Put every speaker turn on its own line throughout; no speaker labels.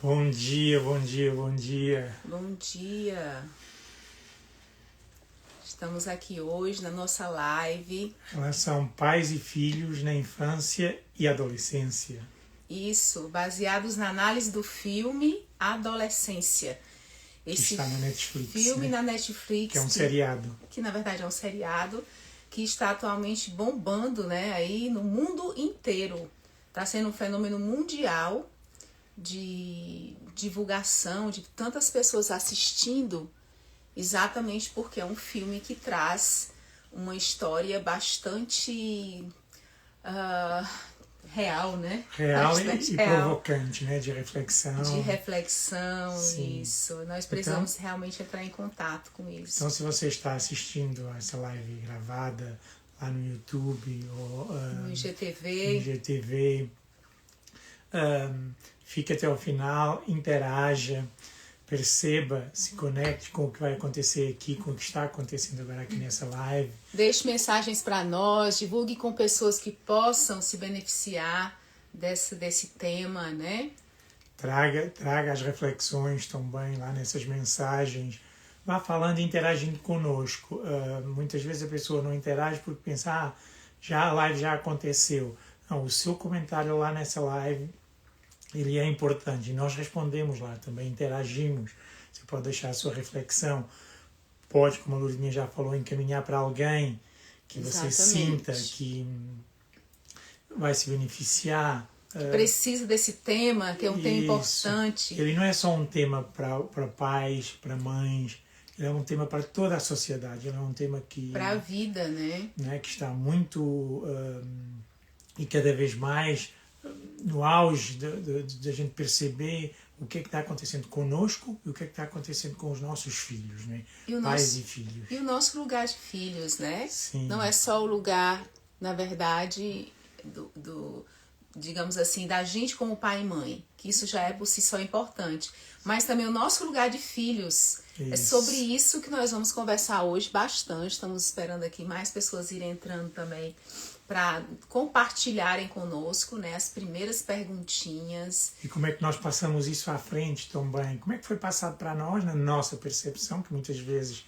Bom dia, bom dia, bom dia.
Bom dia. Estamos aqui hoje na nossa live.
Relação pais e filhos na infância e adolescência.
Isso, baseados na análise do filme Adolescência.
Esse que está na Netflix.
Filme na Netflix.
Que é um seriado.
Que na verdade é um seriado que está atualmente bombando, né, aí no mundo inteiro. Está sendo um fenômeno mundial de divulgação, de tantas pessoas assistindo, exatamente porque é um filme que traz uma história bastante real, né?
Real
bastante
e
real,
provocante, né? De reflexão.
De reflexão,
Sim.
isso. Nós precisamos realmente entrar em contato com isso.
Então, se você está assistindo essa live gravada lá no YouTube ou
no IGTV,
fique até o final, interaja, perceba, se conecte com o que vai acontecer aqui, com o que está acontecendo agora aqui nessa live.
Deixe mensagens para nós, divulgue com pessoas que possam se beneficiar desse tema, né?
Traga as reflexões também lá nessas mensagens. Vá falando e interagindo conosco. Muitas vezes a pessoa não interage porque pensa, a live já aconteceu. Não, o seu comentário lá nessa live, ele é importante. E nós respondemos lá também, interagimos. Você pode deixar a sua reflexão. Pode, como a Lourdinha já falou, encaminhar para alguém que você sinta que vai se beneficiar.
Precisa desse tema, que é um tema importante.
Ele não é só um tema para pais, para mães, ele é um tema para toda a sociedade, ele é um tema que...
Para a vida, né?
Que está muito e cada vez mais no auge de a gente perceber o que é que está acontecendo conosco e o que é que está acontecendo com os nossos filhos, né? Pais e filhos.
E o nosso lugar de filhos, né?
Sim.
Não é só o lugar, na verdade, digamos assim, da gente como pai e mãe, que isso já é por si só importante, mas também o nosso lugar de filhos. Isso. É sobre isso que nós vamos conversar hoje bastante. Estamos esperando aqui mais pessoas irem entrando também para compartilharem conosco, né, as primeiras perguntinhas.
E como é que nós passamos isso à frente também? Como é que foi passado para nós, na nossa percepção, que muitas vezes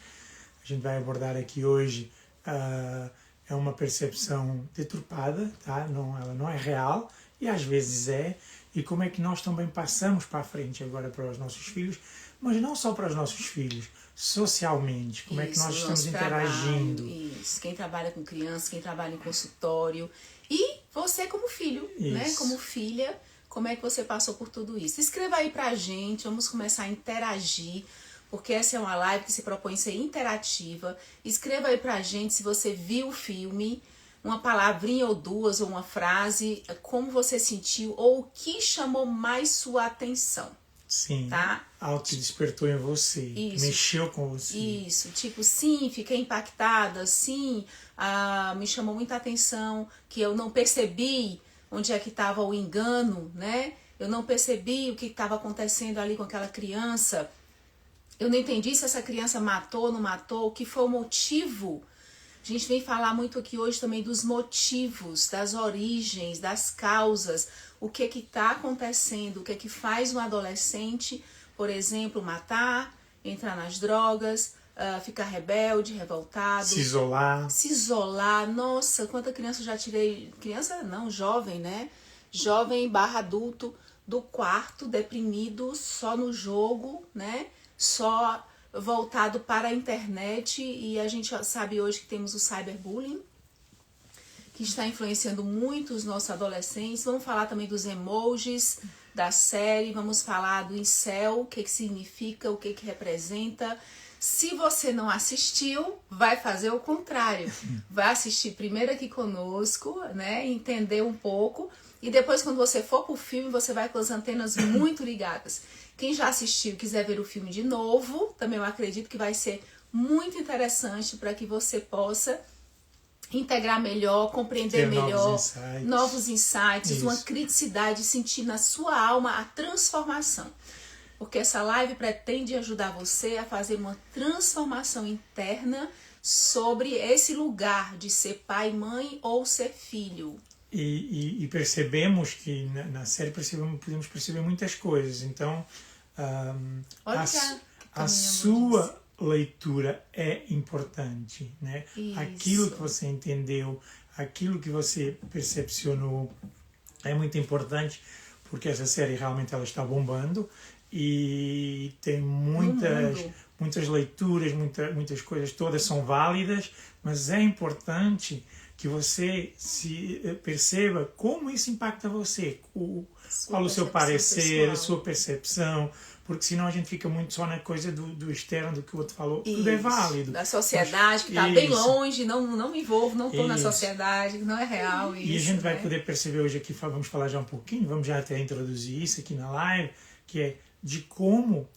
a gente vai abordar aqui hoje, é uma percepção deturpada, tá? Ela não é real, e às vezes é. E como é que nós também passamos para a frente agora para os nossos filhos, mas não só para os nossos filhos, socialmente, como é que nós estamos interagindo.
Isso, quem trabalha com criança, quem trabalha em consultório, e você como filho, né? Como filha, como é que você passou por tudo isso? Escreva aí pra gente, vamos começar a interagir, porque essa é uma live que se propõe ser interativa. Escreva aí pra gente se você viu o filme, uma palavrinha ou duas, ou uma frase, como você sentiu, ou o que chamou mais sua atenção.
Sim,
tá?
Algo que despertou em você,
isso,
mexeu com você.
Isso, tipo, sim, fiquei impactada, sim, me chamou muita atenção, que eu não percebi onde é que estava o engano, né? Eu não percebi o que estava acontecendo ali com aquela criança. Eu não entendi se essa criança matou ou não matou, o que foi o motivo. A gente vem falar muito aqui hoje também dos motivos, das origens, das causas, o que está acontecendo, o que faz um adolescente, por exemplo, matar, entrar nas drogas, ficar rebelde, revoltado.
Se isolar.
Se isolar. Nossa, quanta criança eu já tirei, criança não, jovem, né? Jovem / adulto do quarto, deprimido, só no jogo, né? Só voltado para a internet, e a gente sabe hoje que temos o cyberbullying, que está influenciando muito os nossos adolescentes. Vamos falar também dos emojis da série, vamos falar do incel, o que significa, o que representa. Se você não assistiu, vai fazer o contrário. Vai assistir primeiro aqui conosco, né, entender um pouco, e depois quando você for pro filme, você vai com as antenas muito ligadas. Quem já assistiu e quiser ver o filme de novo, também eu acredito que vai ser muito interessante para que você possa integrar melhor, compreender melhor, novos insights, uma criticidade, sentir na sua alma a transformação. Porque essa live pretende ajudar você a fazer uma transformação interna sobre esse lugar de ser pai, mãe ou ser filho.
e percebemos que na série podemos perceber muitas coisas. Então,
Olha
a sua leitura é importante, né? Aquilo que você entendeu, aquilo que você percepcionou é muito importante, porque essa série realmente ela está bombando e tem muitas leituras, muitas coisas, todas são válidas, mas é importante que você se perceba como isso impacta você, qual o seu parecer, a sua percepção, porque senão a gente fica muito só na coisa do externo, do que o outro falou. Tudo é válido.
Da sociedade, que está bem longe, não me envolvo, não estou na sociedade, não é real isso.
E a gente vai poder perceber hoje aqui, vamos falar já um pouquinho, vamos já até introduzir isso aqui na live, que é de como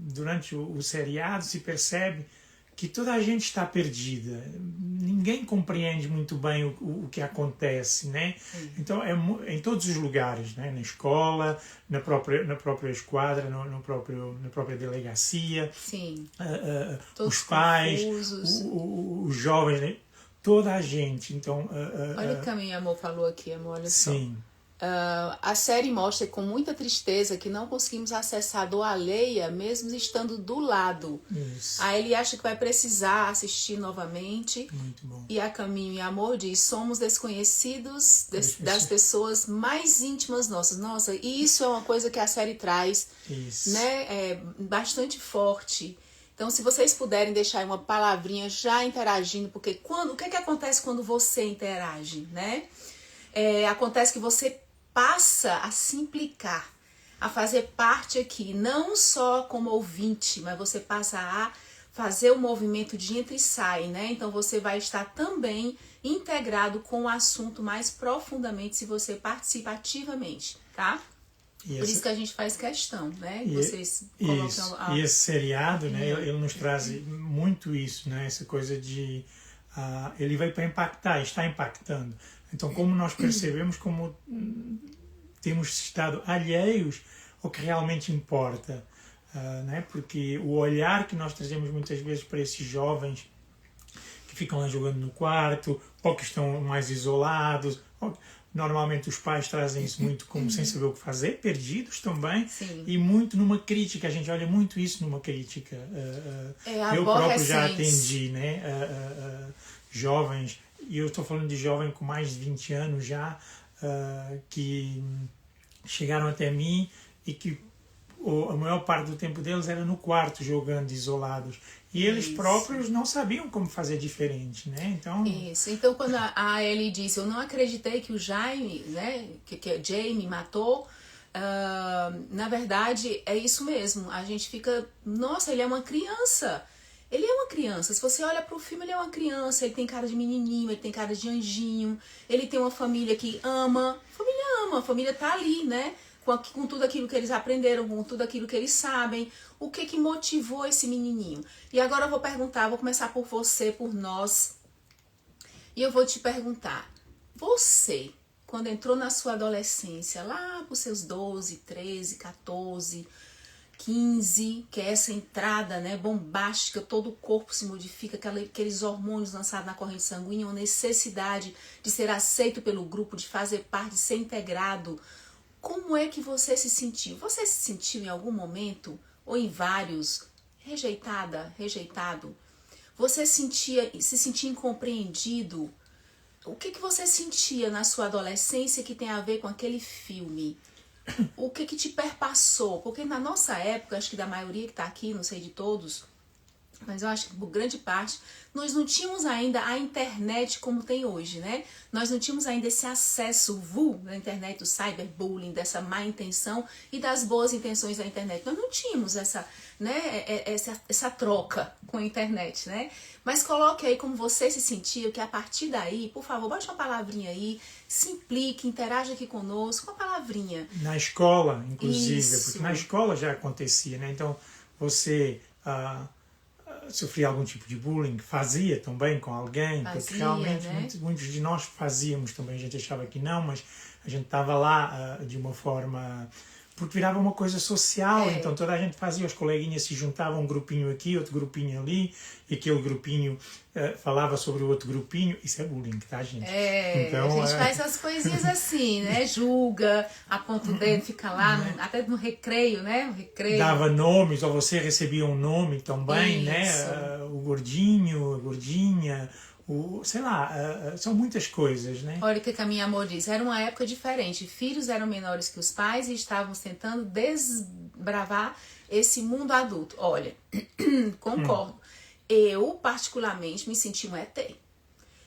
durante o seriado se percebe que toda a gente está perdida. Ninguém compreende muito bem o que acontece, né? Então, é em todos os lugares, né? Na escola, na própria esquadra, na própria delegacia.
Sim.
Os pais, os jovens, né? Toda a gente. Então,
olha o que a minha amor falou aqui, amor, olha só.
Sim.
A série mostra com muita tristeza que não conseguimos acessar a dor alheia mesmo estando do lado.
Isso.
Aí ele acha que vai precisar assistir novamente.
Muito bom.
E a Caminho e Amor diz: somos desconhecidos das pessoas mais íntimas nossas. Nossa, e isso é uma coisa que a série traz, né? É bastante forte. Então, se vocês puderem deixar uma palavrinha já interagindo, porque o que acontece quando você interage, né? Acontece que você passa a se implicar, a fazer parte aqui, não só como ouvinte, mas você passa a fazer o movimento de entra e sai, né? Então você vai estar também integrado com o assunto mais profundamente se você participa ativamente, tá? Por isso que a gente faz questão, né? Vocês colocam
E esse seriado, né? Ele nos traz muito isso, né? Essa coisa de ele vai para impactar, está impactando. Então, como nós percebemos, como temos estado alheios ao que realmente importa, né? Porque o olhar que nós trazemos muitas vezes para esses jovens que ficam lá jogando no quarto, ou que estão mais isolados, normalmente os pais trazem isso muito como sem saber o que fazer, perdidos também.
Sim.
E muito numa crítica, a gente olha muito isso numa crítica. Eu próprio já atendi, né? Jovens, e eu estou falando de jovens com mais de 20 anos já, que chegaram até mim e que a maior parte do tempo deles era no quarto jogando isolados. E eles próprios não sabiam como fazer diferente, né? Então...
Isso. Então, quando a Ellie disse, eu não acreditei que o Jaime, né, que a Jamie matou, na verdade, é isso mesmo. A gente fica, nossa, ele é uma criança. Ele é uma criança. Se você olha pro filme, ele é uma criança. Ele tem cara de menininho, ele tem cara de anjinho. Ele tem uma família que ama. A família tá ali, né? Com tudo aquilo que eles aprenderam, com tudo aquilo que eles sabem. O que motivou esse menininho? E agora eu vou perguntar, vou começar por você, por nós. E eu vou te perguntar, você, quando entrou na sua adolescência, lá pros seus 12, 13, 14, 15, que é essa entrada, né, bombástica, todo o corpo se modifica, aqueles hormônios lançados na corrente sanguínea, a necessidade de ser aceito pelo grupo, de fazer parte, de ser integrado. Como é que você se sentiu? Você se sentiu em algum momento, ou em vários, rejeitado? Você se sentia incompreendido? O que você sentia na sua adolescência que tem a ver com aquele filme? O que te perpassou? Porque na nossa época, acho que da maioria que está aqui, não sei de todos, mas eu acho que por grande parte, nós não tínhamos ainda a internet como tem hoje, né? Nós não tínhamos ainda esse acesso da internet, do cyberbullying, dessa má intenção e das boas intenções da internet. Nós não tínhamos essa troca com a internet, né? Mas coloque aí como você se sentiu, que a partir daí, por favor, bote uma palavrinha aí, se implique, interaja aqui conosco, uma palavrinha.
Na escola, inclusive,
Isso.
Porque na escola já acontecia, né? Então, você... sofria algum tipo de bullying, fazia também com alguém, porque realmente,
né?
muitos de nós fazíamos também, a gente achava que não, mas a gente estava lá de uma forma porque virava uma coisa social, então toda a gente fazia, os coleguinhas se juntavam, um grupinho aqui, outro grupinho ali, e aquele grupinho falava sobre o outro grupinho. Isso é bullying, tá, gente?
Então, a gente faz essas coisinhas assim, né? Julga, aponta o dedo, fica lá, até no recreio, né? No recreio.
Dava nomes, ou você recebia um nome também, né? O gordinho, a gordinha, sei lá, são muitas coisas, né?
Olha o que a minha amor diz, era uma época diferente, filhos eram menores que os pais e estávamos tentando desbravar esse mundo adulto. Olha, concordo. Eu, particularmente, me senti um ET.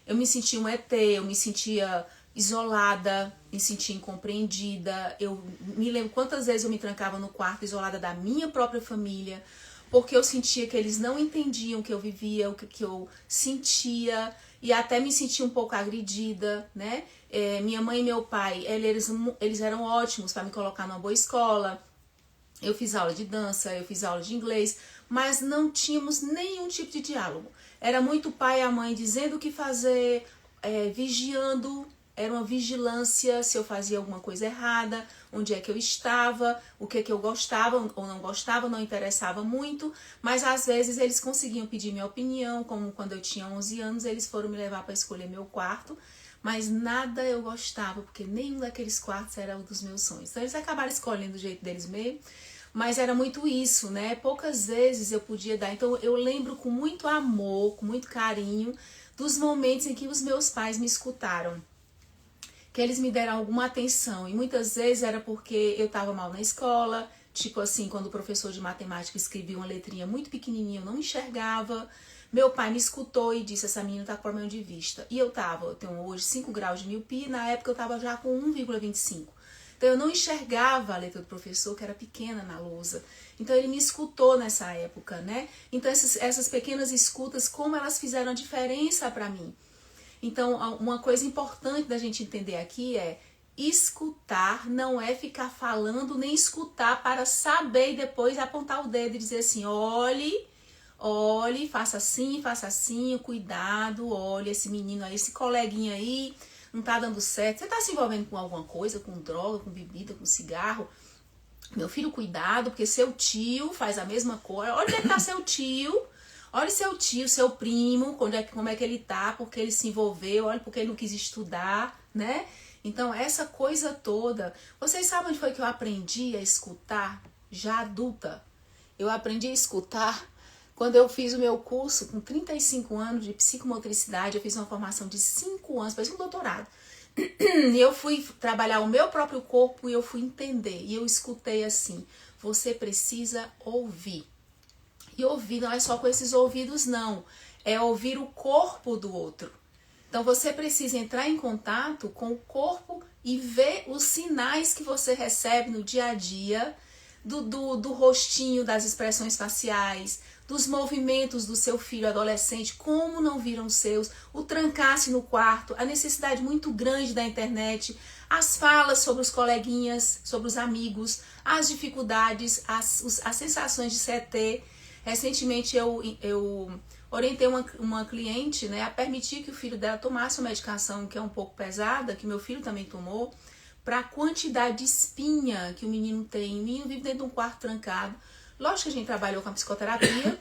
Eu me sentia um ET, eu me sentia isolada, me sentia incompreendida. Eu me lembro quantas vezes eu me trancava no quarto isolada da minha própria família, porque eu sentia que eles não entendiam o que eu vivia, o que eu sentia, e até me sentia um pouco agredida, né? Minha mãe e meu pai, eles eram ótimos para me colocar numa boa escola. Eu fiz aula de dança, eu fiz aula de inglês, mas não tínhamos nenhum tipo de diálogo. Era muito o pai e a mãe dizendo o que fazer, vigiando, era uma vigilância se eu fazia alguma coisa errada, onde é que eu estava, o que é que eu gostava ou não gostava, não interessava muito, mas às vezes eles conseguiam pedir minha opinião, como quando eu tinha 11 anos, eles foram me levar para escolher meu quarto, mas nada eu gostava, porque nenhum daqueles quartos era um dos meus sonhos. Então eles acabaram escolhendo do jeito deles mesmo, mas era muito isso, né? Poucas vezes eu podia dar. Então eu lembro com muito amor, com muito carinho, dos momentos em que os meus pais me escutaram, que eles me deram alguma atenção, e muitas vezes era porque eu estava mal na escola, tipo assim, quando o professor de matemática escrevia uma letrinha muito pequenininha, eu não enxergava. Meu pai me escutou e disse, essa menina tá com problema de vista. E eu tenho hoje 5 graus de miopia, na época eu tava já com 1,25. Então eu não enxergava a letra do professor, que era pequena na lousa. Então ele me escutou nessa época, né? Então essas pequenas escutas, como elas fizeram a diferença para mim. Então uma coisa importante da gente entender aqui é escutar não é ficar falando, nem escutar para saber e depois apontar o dedo e dizer assim, olhe, faça assim, cuidado, olhe esse menino aí, esse coleguinha aí, não tá dando certo, você tá se envolvendo com alguma coisa, com droga, com bebida, com cigarro, meu filho, cuidado, porque seu tio faz a mesma coisa, olha onde é que tá seu tio, olha seu tio, seu primo, como é que ele tá, porque ele se envolveu, olha porque ele não quis estudar, né? Então essa coisa toda, vocês sabem onde foi que eu aprendi a escutar já adulta? Eu aprendi a escutar quando eu fiz o meu curso com 35 anos de psicomotricidade. Eu fiz uma formação de 5 anos, parece um doutorado. E eu fui trabalhar o meu próprio corpo e eu fui entender. E eu escutei assim, você precisa ouvir. E ouvir não é só com esses ouvidos, não. É ouvir o corpo do outro. Então você precisa entrar em contato com o corpo e ver os sinais que você recebe no dia a dia, do rostinho, das expressões faciais, dos movimentos do seu filho adolescente, como não viram seus, o trancar-se no quarto, a necessidade muito grande da internet, as falas sobre os coleguinhas, sobre os amigos, as dificuldades, as sensações de CT. Recentemente eu orientei uma cliente, né, a permitir que o filho dela tomasse uma medicação que é um pouco pesada, que meu filho também tomou, para a quantidade de espinha que o menino tem. O menino vive dentro de um quarto trancado. Lógico que a gente trabalhou com a psicoterapia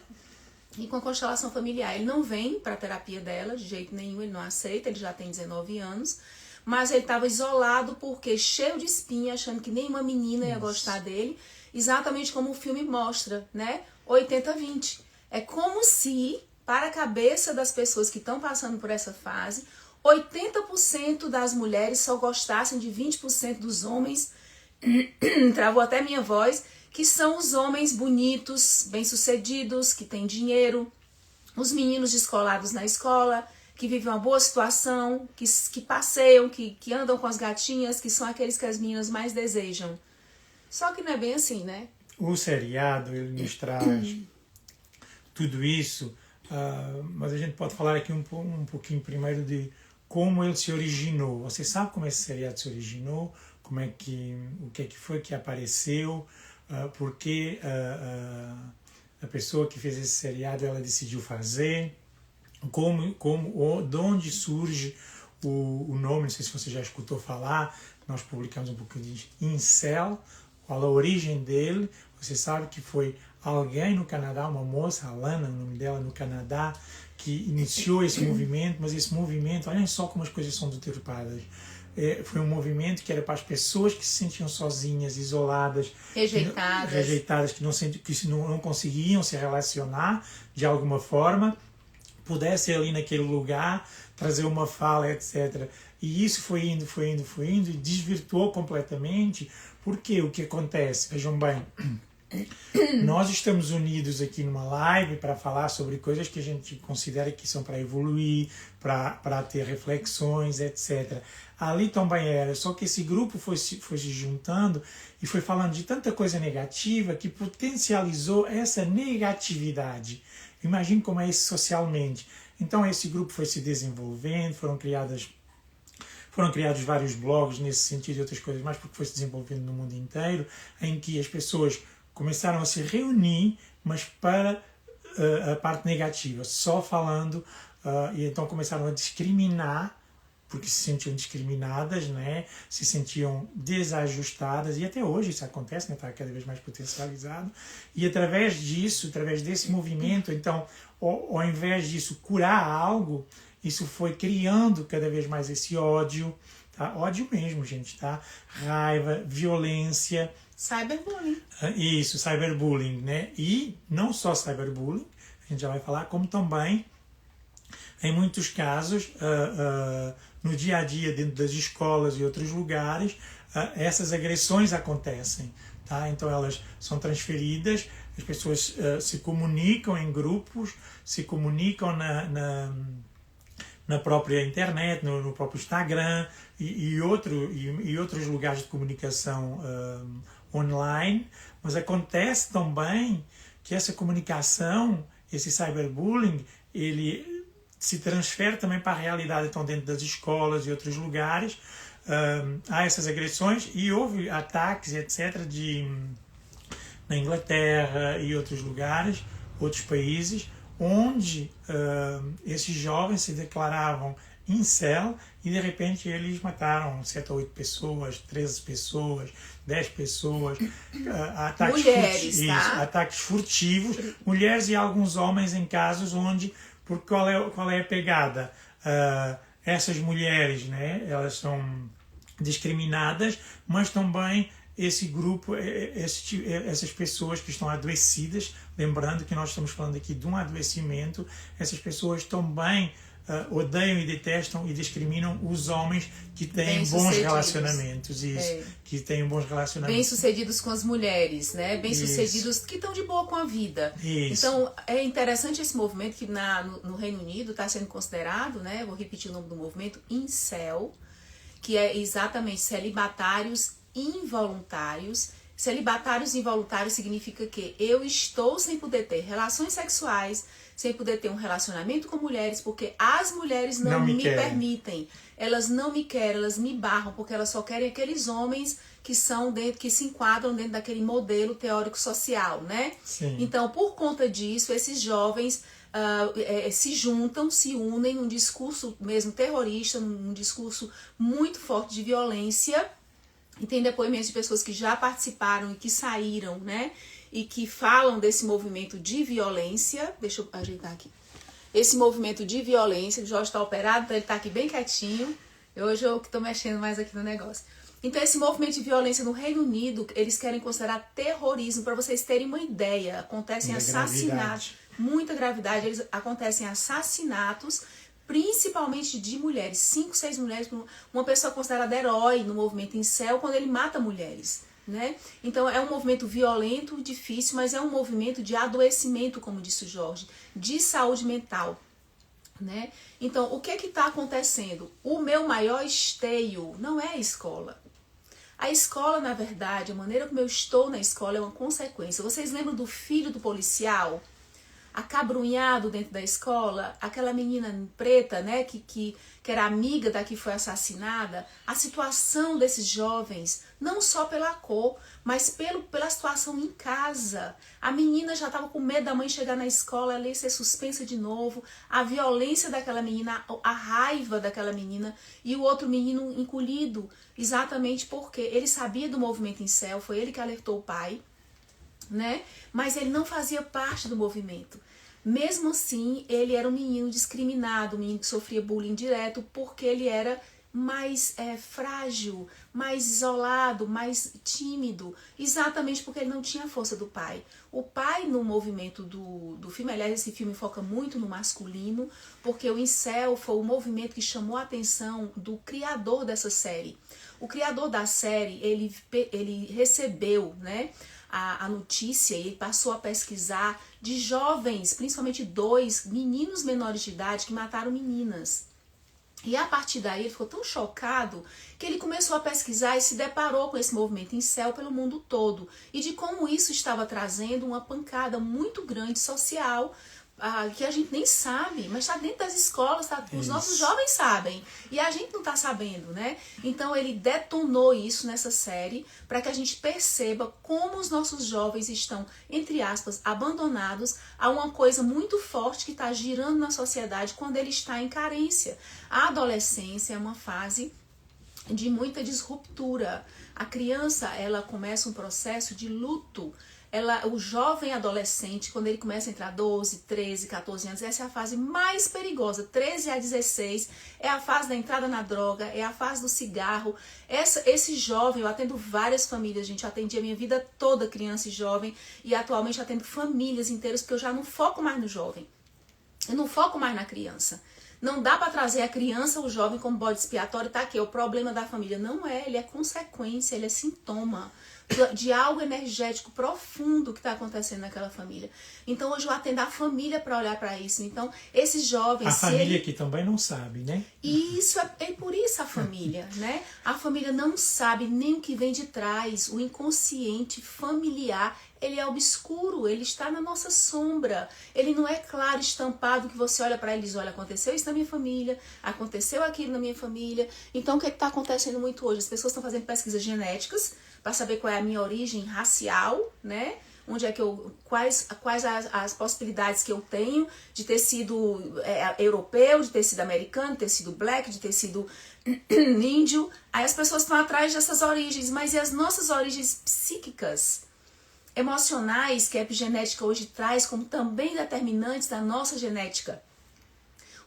e com a constelação familiar. Ele não vem para a terapia dela de jeito nenhum, ele não aceita, ele já tem 19 anos. Mas ele estava isolado porque cheio de espinha, achando que nenhuma menina ia gostar dele. Exatamente como o filme mostra, né? 80-20. É como se, para a cabeça das pessoas que estão passando por essa fase, 80% das mulheres só gostassem de 20% dos homens, travou até minha voz, que são os homens bonitos, bem-sucedidos, que têm dinheiro, os meninos descolados na escola, que vivem uma boa situação, que passeiam, que andam com as gatinhas, que são aqueles que as meninas mais desejam. Só que não é bem assim, né?
O seriado, ele nos traz tudo isso, mas a gente pode falar aqui um pouquinho primeiro de como ele se originou. Você sabe como esse seriado se originou? O que é que foi que apareceu? Porque a pessoa que fez esse seriado, ela decidiu fazer? De onde surge o nome? Não sei se você já escutou falar. Nós publicamos um pouquinho de Incel, qual a origem dele. Você sabe que foi alguém no Canadá, uma moça, Alana, o nome dela, no Canadá, que iniciou esse movimento, mas esse movimento, olhem só como as coisas são deturpadas. Foi um movimento que era para as pessoas que se sentiam sozinhas, isoladas, rejeitadas, que não conseguiam se relacionar de alguma forma, pudessem ali naquele lugar trazer uma fala, etc. E isso foi indo e desvirtuou completamente, porque o que acontece, vejam bem, nós estamos unidos aqui numa live para falar sobre coisas que a gente considera que são para evoluir, para ter reflexões, etc. Ali também era, só que esse grupo foi se juntando e foi falando de tanta coisa negativa que potencializou essa negatividade. Imagine como é isso socialmente. Então esse grupo foi se desenvolvendo, foram criados vários blogs nesse sentido e outras coisas mais, porque foi se desenvolvendo no mundo inteiro, em que as pessoas começaram a se reunir, mas para a parte negativa, só falando, e então começaram a discriminar, porque se sentiam discriminadas, né? Se sentiam desajustadas, e até hoje isso acontece, né? Está cada vez mais potencializado, e através disso, através desse movimento, então, ao invés disso curar algo, isso foi criando cada vez mais esse ódio, tá? Ódio mesmo, gente, tá? Raiva, violência.
Cyberbullying.
Isso, cyberbullying, né? E não só cyberbullying, a gente já vai falar, como também, em muitos casos, no dia a dia, dentro das escolas e outros lugares, essas agressões acontecem, tá? Então elas são transferidas, as pessoas se comunicam em grupos, se comunicam na própria internet, no próprio Instagram e outros lugares de comunicação online, mas acontece também que essa comunicação, esse cyberbullying, ele se transfere também para a realidade, então dentro das escolas e outros lugares, há essas agressões e houve ataques, etc., na Inglaterra e outros lugares, outros países, onde esses jovens se declaravam incel e de repente eles mataram 7 ou 8 pessoas, 13 pessoas, 10 pessoas, ataques furtivos, mulheres e alguns homens em casos onde, porque qual é a pegada? Essas mulheres, né, elas são discriminadas, mas também esse grupo, essas pessoas que estão adoecidas, lembrando que nós estamos falando aqui de um adoecimento, essas pessoas também odeiam e detestam e discriminam os homens que têm bons relacionamentos, que têm bons relacionamentos.
Bem-sucedidos com as mulheres, né? Bem-sucedidos que estão de boa com a vida.
Isso.
Então, é interessante esse movimento que no Reino Unido está sendo considerado, né? Vou repetir o nome do movimento, incel, que é exatamente celibatários involuntários. Celibatários involuntários significa que eu estou sem poder ter relações sexuais, sem poder ter um relacionamento com mulheres, porque as mulheres não me permitem. Elas não me querem, elas me barram, porque elas só querem aqueles homens que se enquadram dentro daquele modelo teórico social, né?
Sim.
Então, por conta disso, esses jovens se juntam, se unem num discurso mesmo terrorista, num discurso muito forte de violência. E tem depoimentos de pessoas que já participaram e que saíram, né? E que falam desse movimento de violência. Deixa eu ajeitar aqui. Esse movimento de violência, o Jorge está operado, então ele está aqui bem quietinho. Hoje eu que estou mexendo mais aqui no negócio. Então esse movimento de violência no Reino Unido, eles querem considerar terrorismo. Para vocês terem uma ideia, acontecem assassinatos. Muita gravidade. Acontecem assassinatos, principalmente de mulheres, 5, 6 mulheres, uma pessoa considerada herói no movimento incel quando ele mata mulheres, né? Então é um movimento violento, difícil, mas é um movimento de adoecimento, como disse o Jorge, de saúde mental, né? Então o que está acontecendo? O meu maior esteio não é a escola. A escola, na verdade, a maneira como eu estou na escola é uma consequência. Vocês lembram do filho do policial? acabrunhado dentro da escola, aquela menina preta, né, que era amiga da que foi assassinada, a situação desses jovens, não só pela cor, mas pela situação em casa. A menina já estava com medo da mãe chegar na escola, ela ia ser suspensa de novo, a violência daquela menina, a raiva daquela menina, e o outro menino encolhido, exatamente porque ele sabia do movimento incel, foi ele que alertou o pai, né? Mas ele não fazia parte do movimento. Mesmo assim, ele era um menino discriminado, um menino que sofria bullying direto, porque ele era mais frágil, mais isolado, mais tímido, exatamente porque ele não tinha a força do pai. O pai, no movimento do filme, aliás, esse filme foca muito no masculino, porque o incel foi o movimento que chamou a atenção do criador dessa série. O criador da série, ele recebeu, né, a notícia, e ele passou a pesquisar de jovens, principalmente 2 meninos menores de idade que mataram meninas. E a partir daí ele ficou tão chocado que ele começou a pesquisar e se deparou com esse movimento incel pelo mundo todo. E de como isso estava trazendo uma pancada muito grande social, que a gente nem sabe, mas está dentro das escolas, os nossos jovens sabem, e a gente não está sabendo, né? Então ele detonou isso nessa série para que a gente perceba como os nossos jovens estão, entre aspas, abandonados a uma coisa muito forte que está girando na sociedade quando ele está em carência. A adolescência é uma fase de muita disruptura. A criança, ela começa um processo de luto. O jovem adolescente, quando ele começa a entrar 12, 13, 14 anos, essa é a fase mais perigosa. 13 a 16 é a fase da entrada na droga, é a fase do cigarro. Esse jovem, eu atendo várias famílias, gente. Eu atendi a minha vida toda criança e jovem, e atualmente atendo famílias inteiras, porque eu já não foco mais no jovem. Eu não foco mais na criança. Não dá para trazer a criança ou o jovem como bode expiatório, tá aqui, é o problema da família. Não é, ele é consequência, ele é sintoma de algo energético profundo que está acontecendo naquela família. Então hoje eu atendo a família para olhar para isso. Então esses jovens...
A família que também não sabe, né?
Isso, é por isso a família, né? A família não sabe nem o que vem de trás. O inconsciente familiar, ele é obscuro, ele está na nossa sombra. Ele não é claro, estampado, que você olha para ele e diz, olha, aconteceu isso na minha família, aconteceu aquilo na minha família. Então o que está acontecendo muito hoje? As pessoas estão fazendo pesquisas genéticas para saber qual é a minha origem racial, né? Onde é que quais as possibilidades que eu tenho de ter sido europeu, de ter sido americano, de ter sido black, de ter sido índio. Aí as pessoas estão atrás dessas origens, mas e as nossas origens psíquicas, emocionais, que a epigenética hoje traz como também determinantes da nossa genética?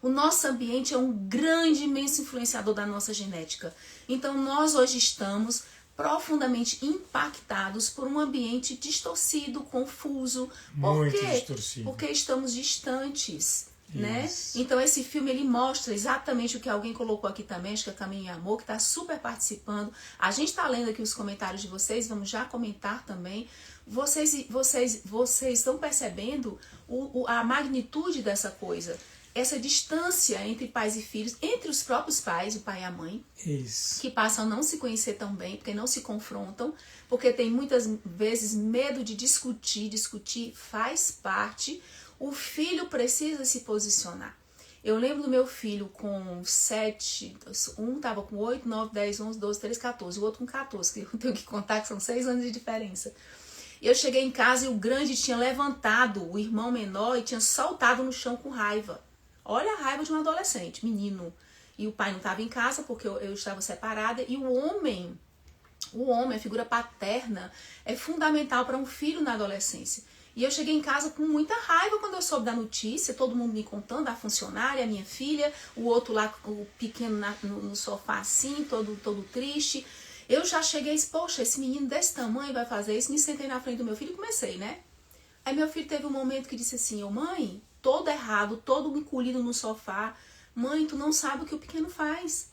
O nosso ambiente é um grande, imenso influenciador da nossa genética. Então nós hoje estamos profundamente impactados por um ambiente distorcido, confuso. Por quê?
Distorcido.
Porque estamos distantes, né? Então esse filme, ele mostra exatamente o que alguém colocou aqui também, acho que é Caminho e Amor, que está super participando. A gente está lendo aqui os comentários de vocês, vamos já comentar também. Vocês estão percebendo a magnitude dessa coisa. Essa distância entre pais e filhos, entre os próprios pais, o pai e a mãe, que passam a não se conhecer tão bem, porque não se confrontam, porque tem muitas vezes medo de discutir. Discutir faz parte. O filho precisa se posicionar. Eu lembro do meu filho com 7, um estava com 8, 9, 10, 11, 12, 13, 14, o outro com 14, que eu tenho que contar que são 6 anos de diferença. Eu cheguei em casa e o grande tinha levantado o irmão menor e tinha saltado no chão com raiva. Olha a raiva de um adolescente, menino. E o pai não estava em casa porque eu estava separada. E o homem, a figura paterna, é fundamental para um filho na adolescência. E eu cheguei em casa com muita raiva quando eu soube da notícia, todo mundo me contando, a funcionária, a minha filha, o outro lá, o pequeno no sofá assim, todo triste. Eu já cheguei e disse, poxa, esse menino desse tamanho vai fazer isso. Me sentei na frente do meu filho e comecei, né? Aí meu filho teve um momento que disse assim, mãe, todo errado, todo encolhido no sofá. Mãe, tu não sabe o que o pequeno faz.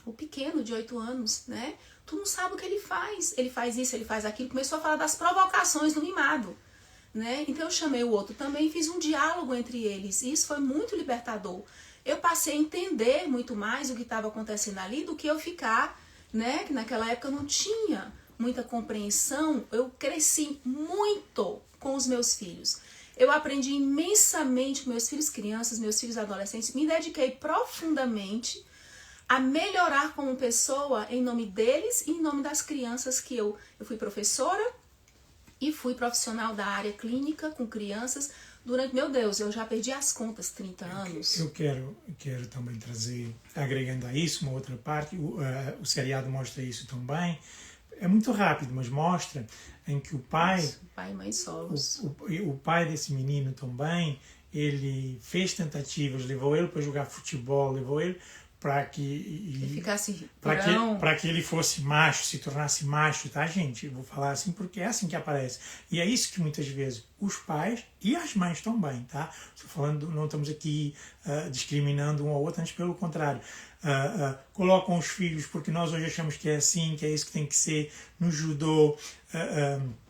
O pequeno de 8 anos, né? Tu não sabe o que ele faz. Ele faz isso, ele faz aquilo. Começou a falar das provocações do mimado, né? Então eu chamei o outro também e fiz um diálogo entre eles. E isso foi muito libertador. Eu passei a entender muito mais o que estava acontecendo ali do que eu ficar, né? Que naquela época eu não tinha muita compreensão. Eu cresci muito com os meus filhos. Eu aprendi imensamente com meus filhos crianças, meus filhos adolescentes, me dediquei profundamente a melhorar como pessoa em nome deles e em nome das crianças que eu fui professora e fui profissional da área clínica com crianças durante, meu Deus, eu já perdi as contas, 30 anos.
Eu quero também trazer, agregando a isso, uma outra parte, o seriado mostra isso também. É muito rápido, mas mostra em que o pai...
Isso, pai e mãe solos.
O pai desse menino também, ele fez tentativas, levou ele para jogar futebol, levou ele para que
Ele ficasse
para que ele fosse macho, se tornasse macho, tá, gente? Eu vou falar assim porque é assim que aparece. E é isso que muitas vezes os pais e as mães também, tá? Estou falando, não estamos aqui discriminando um ao outro, antes pelo contrário. Colocam os filhos porque nós hoje achamos que é assim, que é isso que tem que ser no judô.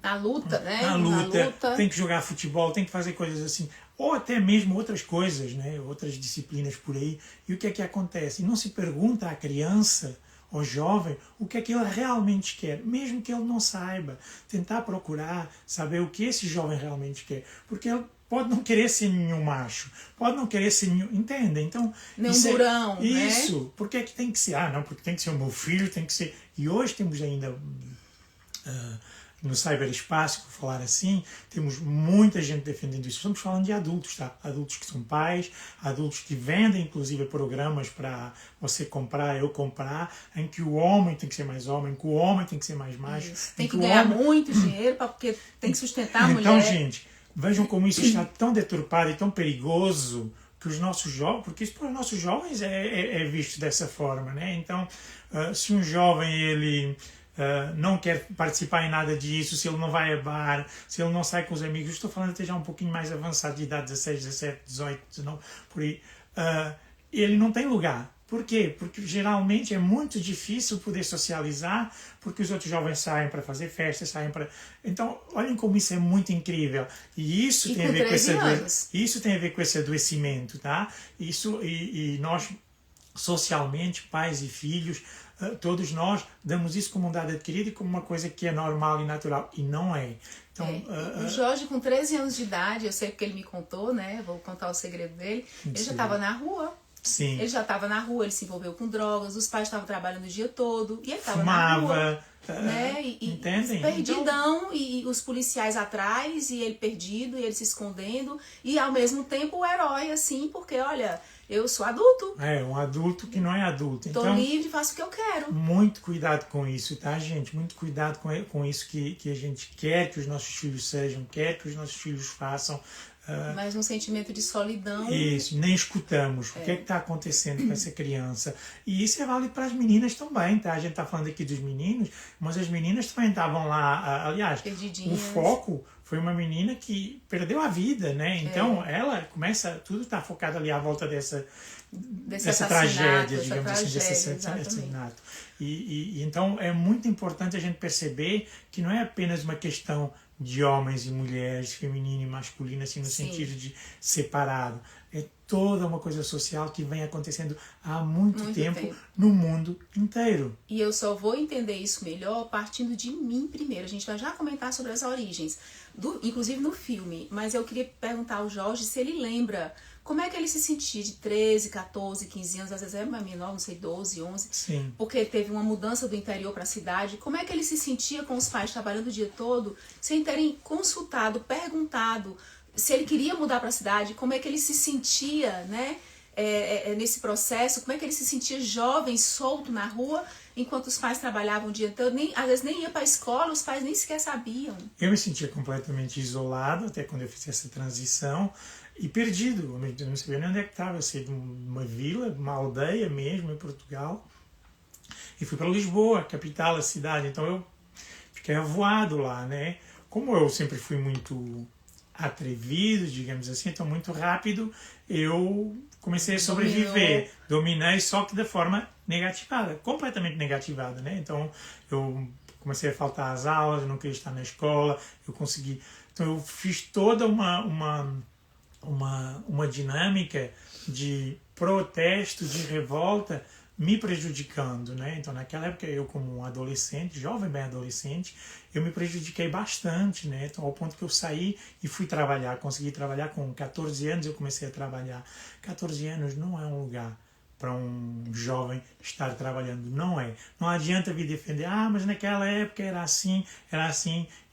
Na luta, né?
Na luta, tem que jogar futebol, tem que fazer coisas assim. Ou até mesmo outras coisas, né? Outras disciplinas por aí. E o que é que acontece? E não se pergunta à criança, ao jovem, o que é que ele realmente quer, mesmo que ele não saiba. Tentar procurar saber o que esse jovem realmente quer. Porque ele pode não querer ser nenhum macho, pode não querer ser nenhum... Entende? Então,
nenhum durão,
isso,
né?
Porque é que tem que ser? Não, porque tem que ser o meu filho, tem que ser... E hoje temos ainda... no cyberespaço, por falar assim, temos muita gente defendendo isso. Estamos falando de adultos, tá? Adultos que são pais, adultos que vendem, inclusive, programas para você comprar, eu comprar, em que o homem tem que ser mais homem, que o homem tem que ser mais macho.
Tem que ganhar muito dinheiro, porque tem que sustentar a mulher.
Então, gente, vejam como isso está tão deturpado e tão perigoso que os nossos jovens, porque isso para os nossos jovens é visto dessa forma, né? Então, se um jovem, ele... não quer participar em nada disso, se ele não vai a bar, se ele não sai com os amigos, estou falando até já um pouquinho mais avançado, de idade 16, 17, 18, 19, por aí, ele não tem lugar. Por quê? Porque geralmente é muito difícil poder socializar, porque os outros jovens saem para fazer festas, saem para... Então, olhem como isso é muito incrível. E isso tem a ver com isso tem a ver com esse adoecimento, tá? Isso, e nós, socialmente, pais e filhos, todos nós damos isso como um dado adquirido e como uma coisa que é normal e natural. E não é. Então,
o Jorge, com 13 anos de idade, eu sei porque ele me contou, né? Vou contar o segredo dele. Ele já estava na rua.
Sim.
Ele já estava na rua, ele se envolveu com drogas, os pais estavam trabalhando o dia todo. E ele estava na rua. Né?
Entendem?
Perdidão, então... e os policiais atrás, e ele perdido, e ele se escondendo. E ao mesmo tempo o herói, assim, porque, olha... Eu sou adulto.
Um adulto que não é adulto.
Estou livre, faço o que eu quero.
Muito cuidado com isso, tá, gente? Muito cuidado com isso que a gente quer que os nossos filhos sejam, quer que os nossos filhos façam.
Mas um sentimento de solidão.
Isso, nem escutamos. O que é que está acontecendo com essa criança? E isso é válido para as meninas também, tá? A gente está falando aqui dos meninos, mas as meninas também estavam lá, aliás,
perdidinhas.
O foco foi uma menina que perdeu a vida, né? Então ela começa, tudo está focado ali à volta dessa tragédia, digamos assim, desse assassinato. E então é muito importante a gente perceber que não é apenas uma questão de homens e mulheres, feminino e masculino, assim, no sentido de separado. É toda uma coisa social que vem acontecendo há muito tempo no mundo inteiro.
E eu só vou entender isso melhor partindo de mim primeiro. A gente vai já comentar sobre as origens, inclusive no filme. Mas eu queria perguntar ao Jorge se ele lembra como é que ele se sentia de 13, 14, 15 anos, às vezes é menor, não sei, 12, 11.
Sim.
Porque teve uma mudança do interior para a cidade. Como é que ele se sentia com os pais trabalhando o dia todo, sem terem consultado, perguntado se ele queria mudar para a cidade, como é que ele se sentia, né, nesse processo, como é que ele se sentia jovem, solto na rua, enquanto os pais trabalhavam o dia todo, às vezes nem ia para a escola, os pais nem sequer sabiam.
Eu me sentia completamente isolado, até quando eu fiz essa transição, e perdido. Eu não sabia nem onde é que estava. Eu saí de uma vila, uma aldeia mesmo, em Portugal, e fui para Lisboa, a capital, a cidade. Então eu fiquei avoado lá, né? Como eu sempre fui muito atrevido, digamos assim, então muito rápido, eu comecei a sobreviver. Dominei, só que da forma negativada, completamente negativada, né? Então eu comecei a faltar às aulas, eu não queria estar na escola, eu consegui... Então eu fiz toda uma dinâmica de protesto, de revolta me prejudicando, né? Então, naquela época, eu como um adolescente, jovem bem adolescente, eu me prejudiquei bastante, né? Então, ao ponto que eu saí e fui trabalhar, consegui trabalhar com 14 anos, eu comecei a trabalhar. 14 anos não é um lugar para um jovem estar trabalhando, não é. Não adianta vir defender, mas naquela época era assim,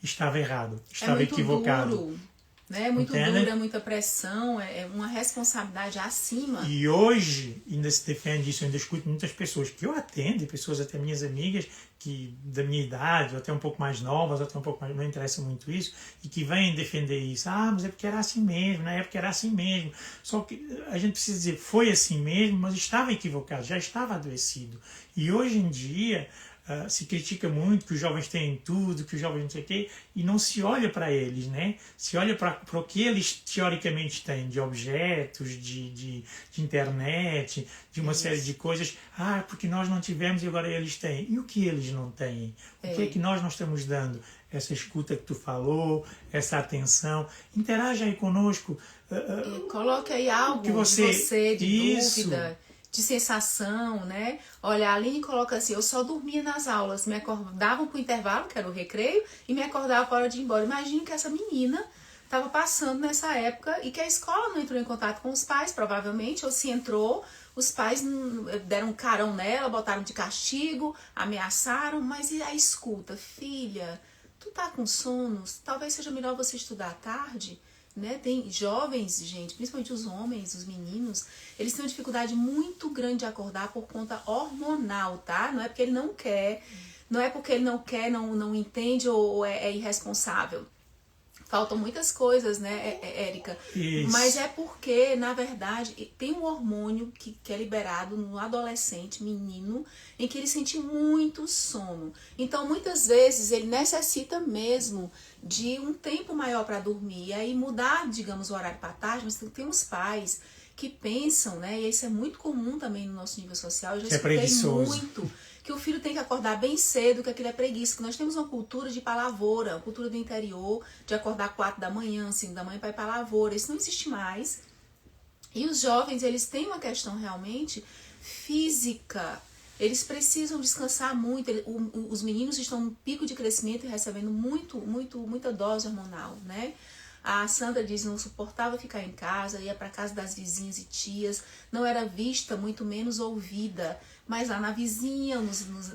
estava errado, estava equivocado.
Duro. Né? É muito duro, é muita pressão, é uma responsabilidade acima.
E hoje ainda se defende isso, eu ainda escuto muitas pessoas que eu atendo, pessoas até minhas amigas, que da minha idade, ou até um pouco mais novas, ou até um pouco mais, não interessa muito isso, e que vêm defender isso. Mas é porque era assim mesmo, na época era assim mesmo. Só que a gente precisa dizer, foi assim mesmo, mas estava equivocado, já estava adoecido. E hoje em dia se critica muito que os jovens têm tudo, que os jovens não sei o quê, e não se olha para eles, né? Se olha para o que eles teoricamente têm de objetos, de internet, de uma série de coisas. Porque nós não tivemos e agora eles têm. E o que eles não têm? O que é que nós não estamos dando? Essa escuta que tu falou, essa atenção. Interaja aí conosco.
Coloque aí algo
que você,
de dúvida, de sensação, né? Olha, a Aline coloca assim, eu só dormia nas aulas, me acordavam pro intervalo, que era o recreio, e me acordava para hora de ir embora. Imagine que essa menina estava passando nessa época e que a escola não entrou em contato com os pais, provavelmente, ou se entrou, os pais deram um carão nela, botaram de castigo, ameaçaram, mas e a escuta? Filha, tu tá com sono? Talvez seja melhor você estudar à tarde? Né? Tem jovens, gente, principalmente os homens, os meninos, eles têm uma dificuldade muito grande de acordar por conta hormonal, tá? Não é porque ele não quer, não é porque ele não quer, não entende ou é irresponsável. Faltam muitas coisas, né, Érica?
Isso.
Mas é porque, na verdade, tem um hormônio que é liberado no adolescente, menino, em que ele sente muito sono. Então, muitas vezes, ele necessita mesmo de um tempo maior para dormir. E aí, mudar, digamos, o horário para tarde, mas tem uns pais que pensam, né, e isso é muito comum também no nosso nível social, eu já escutei muito, que o filho tem que acordar bem cedo, que aquilo é preguiça, porque nós temos uma cultura de ir para a lavoura, uma cultura do interior, de acordar 4 da manhã, 5 da manhã para ir para a lavoura, isso não existe mais. E os jovens, eles têm uma questão realmente física, eles precisam descansar muito, os meninos estão no pico de crescimento e recebendo muita dose hormonal, né? A Sandra diz, não suportava ficar em casa, ia para casa das vizinhas e tias, não era vista, muito menos ouvida. Mas lá na vizinha,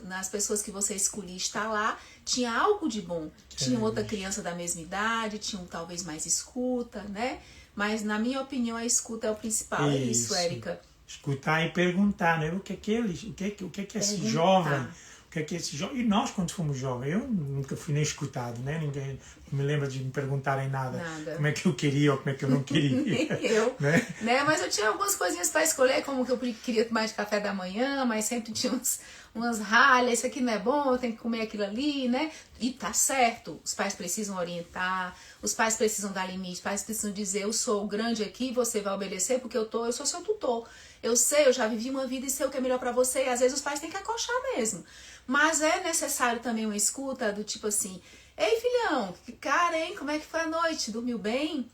nas pessoas que você escolhia estar lá, tinha algo de bom. Tinha outra criança da mesma idade, tinha talvez mais escuta, né? Mas na minha opinião a escuta é o principal. É isso, Érica.
Escutar e perguntar, né? O que é esse jovem? O que é esse jovem? E nós, quando fomos jovens, eu nunca fui nem escutado, né? Ninguém me lembra de me perguntarem nada. Como é que eu queria ou como é que eu não queria.
Nem eu. Né? Mas eu tinha algumas coisinhas para escolher, como que eu queria tomar de café da manhã, mas sempre tinha umas ralhas, isso aqui não é bom, eu tenho que comer aquilo ali, né? E tá certo, os pais precisam orientar, os pais precisam dar limite, os pais precisam dizer, eu sou o grande aqui, você vai obedecer porque eu sou seu tutor. Eu sei, eu já vivi uma vida e sei o que é melhor para você, e às vezes os pais têm que acochar mesmo. Mas é necessário também uma escuta do tipo assim, ei filhão, que cara, hein? Como é que foi a noite? Dormiu bem?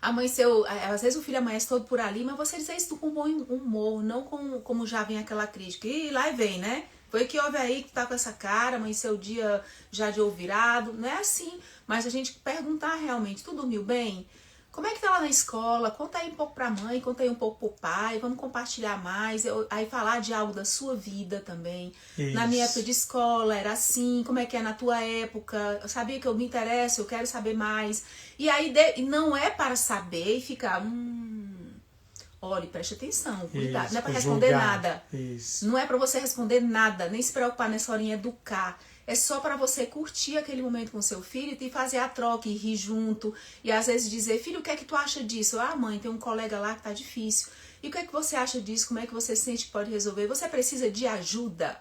Amanheceu, às vezes o filho amanhece todo por ali, mas você diz isso com bom humor, não como já vem aquela crítica. E lá vem, né? Foi que houve aí que tá com essa cara, amanheceu o dia já de ovo virado. Não é assim, mas a gente perguntar realmente, tu dormiu bem? Como é que tá lá na escola? Conta aí um pouco pra mãe, conta aí um pouco pro pai, vamos compartilhar mais. Aí falar de algo da sua vida também. Isso. Na minha época de escola era assim, como é que é na tua época? Eu sabia que eu me interesso, eu quero saber mais. E aí não é para saber e ficar, olha, preste atenção, cuidado. Isso, não é para responder nada.
Isso.
Não é para você responder nada, nem se preocupar nessa horinha educar. É só para você curtir aquele momento com seu filho e fazer a troca e rir junto. E às vezes dizer, filho, o que é que tu acha disso? Mãe, tem um colega lá que tá difícil. E o que é que você acha disso? Como é que você sente que pode resolver? Você precisa de ajuda?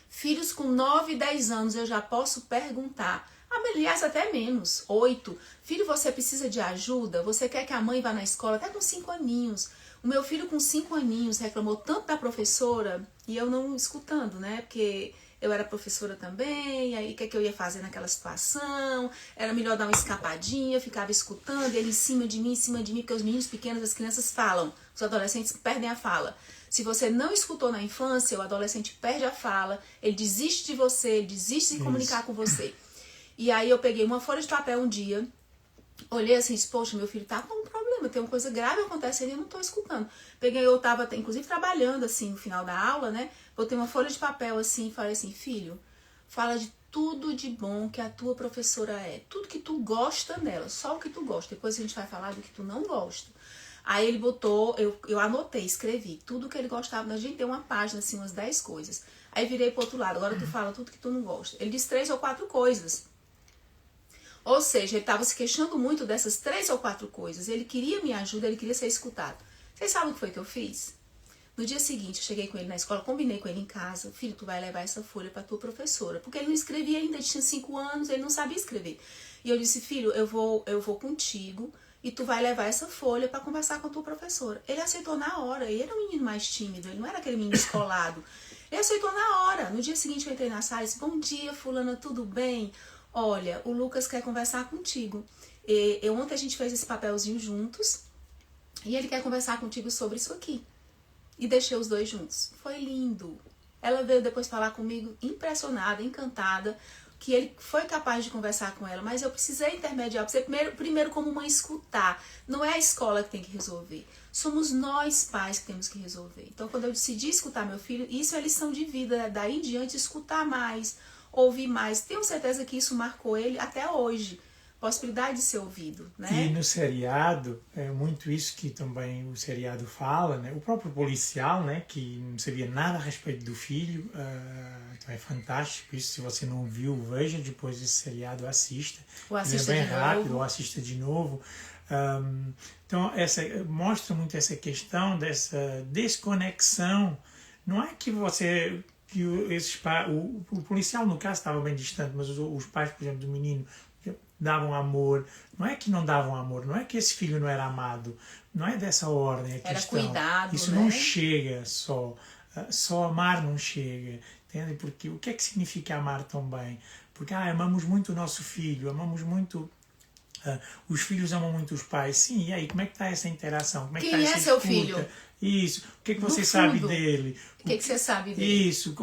Filhos com 9, 10 anos eu já posso perguntar. Aliás, até menos, 8. Filho, você precisa de ajuda? Você quer que a mãe vá na escola? Até com 5 aninhos. O meu filho com 5 aninhos reclamou tanto da professora, e eu não escutando, né? Porque eu era professora também, aí o que, é que eu ia fazer naquela situação? Era melhor dar uma escapadinha, ficava escutando, ele em cima de mim, porque os meninos pequenos, as crianças falam, os adolescentes perdem a fala. Se você não escutou na infância, o adolescente perde a fala, ele desiste de você, ele desiste de comunicar com você. E aí eu peguei uma folha de papel um dia, olhei assim, disse, poxa, meu filho tá com um problema, tem uma coisa grave acontecendo e eu não tô escutando. Peguei, eu tava inclusive trabalhando assim no final da aula, né? Botei uma folha de papel assim e falei assim, filho, fala de tudo de bom que a tua professora é. Tudo que tu gosta dela, só o que tu gosta. Depois a gente vai falar do que tu não gosta. Aí ele botou, eu anotei, escrevi tudo que ele gostava. A gente deu uma página, assim, umas 10 coisas. Aí virei pro outro lado, agora tu fala tudo que tu não gosta. Ele disse 3 ou 4 coisas. Ou seja, ele estava se queixando muito dessas 3 ou 4 coisas. Ele queria minha ajuda, ele queria ser escutado. Vocês sabem o que foi que eu fiz? No dia seguinte, eu cheguei com ele na escola, combinei com ele em casa. Filho, tu vai levar essa folha para tua professora. Porque ele não escrevia ainda, ele tinha 5 anos, ele não sabia escrever. E eu disse, filho, eu vou contigo e tu vai levar essa folha para conversar com a tua professora. Ele aceitou na hora. Ele era um menino mais tímido, ele não era aquele menino descolado. Ele aceitou na hora. No dia seguinte, eu entrei na sala e disse, bom dia, fulana, tudo bem? Olha, o Lucas quer conversar contigo. Ontem a gente fez esse papelzinho juntos e ele quer conversar contigo sobre isso aqui. E deixei os dois juntos. Foi lindo. Ela veio depois falar comigo, impressionada, encantada, que ele foi capaz de conversar com ela, mas eu precisei intermediar. Você primeiro como mãe escutar. Não é a escola que tem que resolver. Somos nós pais que temos que resolver. Então quando eu decidi escutar meu filho, isso é lição de vida. Daí em diante, escutar mais, ouvir mais. Tenho certeza que isso marcou ele até hoje. Possibilidade de ser ouvido, né?
E no seriado, é muito isso que também o seriado fala, né? O próprio policial, né? Que não sabia nada a respeito do filho, então é fantástico isso. Se você não viu, veja depois desse seriado, assista.
Ou assista
Ele é bem
de
rápido,
novo.
ou assista de novo. Então, mostra muito essa questão dessa desconexão. Não é que você... que o policial, no caso, estava bem distante, mas os pais, por exemplo, do menino, davam amor. Não é que não davam amor, não é que esse filho não era amado, não é dessa ordem a questão.
Era cuidado,
isso
né?
não chega só amar não chega, entende? Porque o que é que significa amar tão bem? Porque amamos muito o nosso filho, amamos muito, os filhos amam muito os pais. Sim, e aí como é que está essa interação? Como é que
Quem
está
é
essa
seu
escuta?
filho?
Isso, o que é que
No
você sabe
fundo,
dele?
O que você sabe dele?
Isso,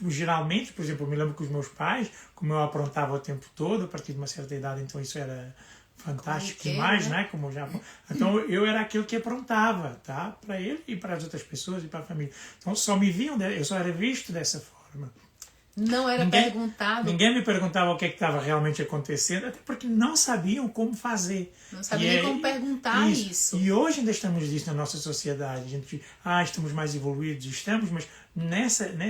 geralmente, por exemplo, eu me lembro que os meus pais, como eu aprontava o tempo todo, a partir de uma certa idade, então isso era fantástico demais, né? Como já... Então eu era aquele que aprontava, tá? Para ele e para as outras pessoas e para a família. Então só me viam, eu só era visto dessa forma.
Não era perguntado.
Ninguém me perguntava o que é que estava realmente acontecendo, até porque não sabiam como fazer.
Não sabiam nem como perguntar isso.
E hoje ainda estamos disso na nossa sociedade. A gente, estamos mais evoluídos, estamos, mas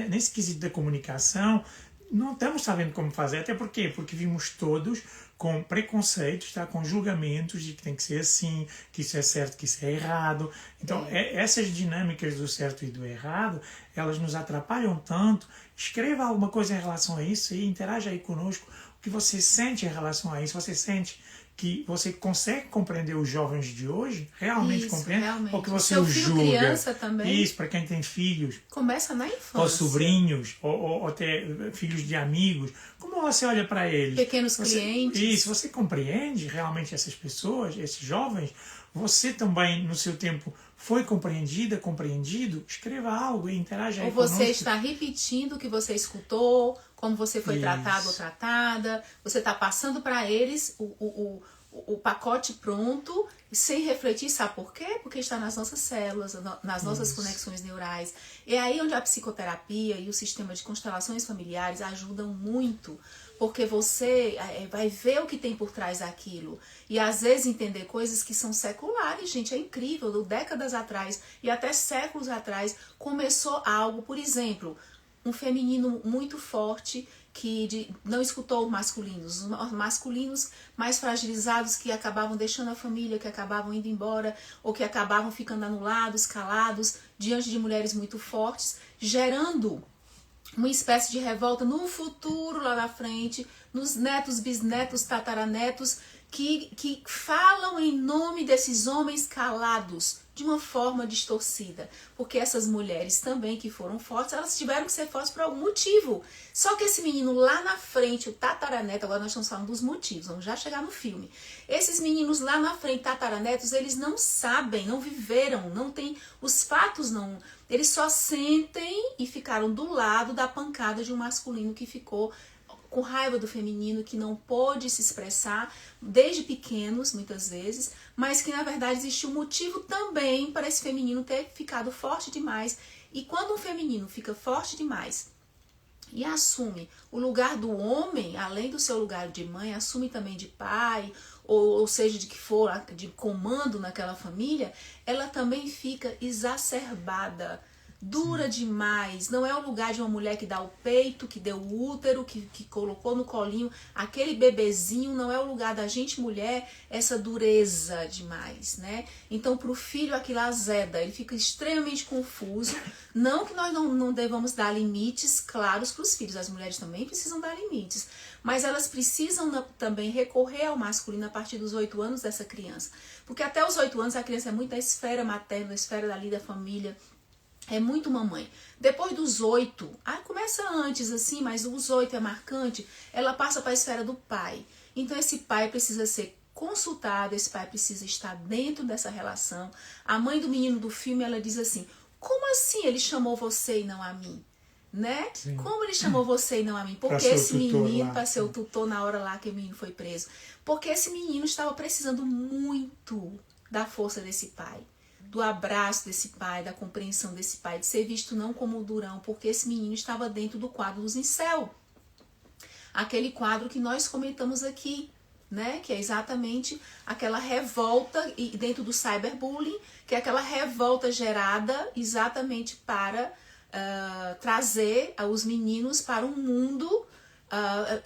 nesse quesito da comunicação não estamos sabendo como fazer. Até porque vimos todos com preconceitos, tá? Com julgamentos de que tem que ser assim, que isso é certo, que isso é errado. Então, essas dinâmicas do certo e do errado, elas nos atrapalham tanto. Escreva alguma coisa em relação a isso e interaja aí conosco. O que você sente em relação a isso? Você sente que você consegue compreender os jovens de hoje? Realmente compreende?
Realmente.
Ou que você
Seu filho
julga?
criança também.
Isso, para quem tem filhos.
Começa na infância.
Ou sobrinhos, ou até filhos de amigos. Como você olha para eles?
Pequenos clientes.
Isso, você compreende realmente essas pessoas, esses jovens? Você também, no seu tempo, foi compreendida, compreendido? Escreva algo e interaja aí
conosco. Ou você
conosco.
está repetindo o que você escutou, como você foi tratado ou tratada. Você está passando para eles o pacote pronto, sem refletir, sabe por quê? Porque está nas nossas células, nas nossas conexões neurais. É aí onde a psicoterapia e o sistema de constelações familiares ajudam muito, porque você vai ver o que tem por trás daquilo. E às vezes entender coisas que são seculares, gente, é incrível. Décadas atrás e até séculos atrás começou algo, por exemplo, um feminino muito forte que não escutou masculinos, os masculinos mais fragilizados que acabavam deixando a família, que acabavam indo embora ou que acabavam ficando anulados, calados, diante de mulheres muito fortes, gerando uma espécie de revolta no futuro lá na frente, nos netos, bisnetos, tataranetos, que falam em nome desses homens calados, de uma forma distorcida. Porque essas mulheres também que foram fortes, elas tiveram que ser fortes por algum motivo. Só que esse menino lá na frente, o tataraneto, agora nós estamos falando dos motivos, vamos já chegar no filme. Esses meninos lá na frente, tataranetos, eles não sabem, não viveram, não tem os fatos, não. Eles só sentem e ficaram do lado da pancada de um masculino que ficou com raiva do feminino, que não pôde se expressar desde pequenos, muitas vezes, mas que na verdade existe um motivo também para esse feminino ter ficado forte demais. E quando um feminino fica forte demais e assume o lugar do homem, além do seu lugar de mãe, assume também de pai, ou seja, de que for, de comando naquela família, ela também fica exacerbada, dura demais. Não é o lugar de uma mulher que dá o peito, que deu o útero, que colocou no colinho aquele bebezinho. Não é o lugar da gente mulher essa dureza demais, né? Então pro filho aquilo azeda, ele fica extremamente confuso. Não que nós não devamos dar limites claros para os filhos, as mulheres também precisam dar limites, mas elas precisam também recorrer ao masculino a partir dos 8 anos dessa criança, porque até os 8 anos a criança é muito da esfera materna, da esfera dali da família. É muito mamãe. Depois dos 8, começa antes assim, mas os 8 é marcante, ela passa para a esfera do pai. Então esse pai precisa ser consultado, esse pai precisa estar dentro dessa relação. A mãe do menino do filme, ela diz assim, como assim ele chamou você e não a mim? Né? Sim. Como ele chamou você e não a mim? Porque esse menino, para ser o tutor na hora lá que o menino foi preso, porque esse menino estava precisando muito da força desse pai, do abraço desse pai, da compreensão desse pai, de ser visto não como o durão, porque esse menino estava dentro do quadro dos incel. Aquele quadro que nós comentamos aqui, né? Que é exatamente aquela revolta, e dentro do cyberbullying, que é aquela revolta gerada exatamente para trazer os meninos para um mundo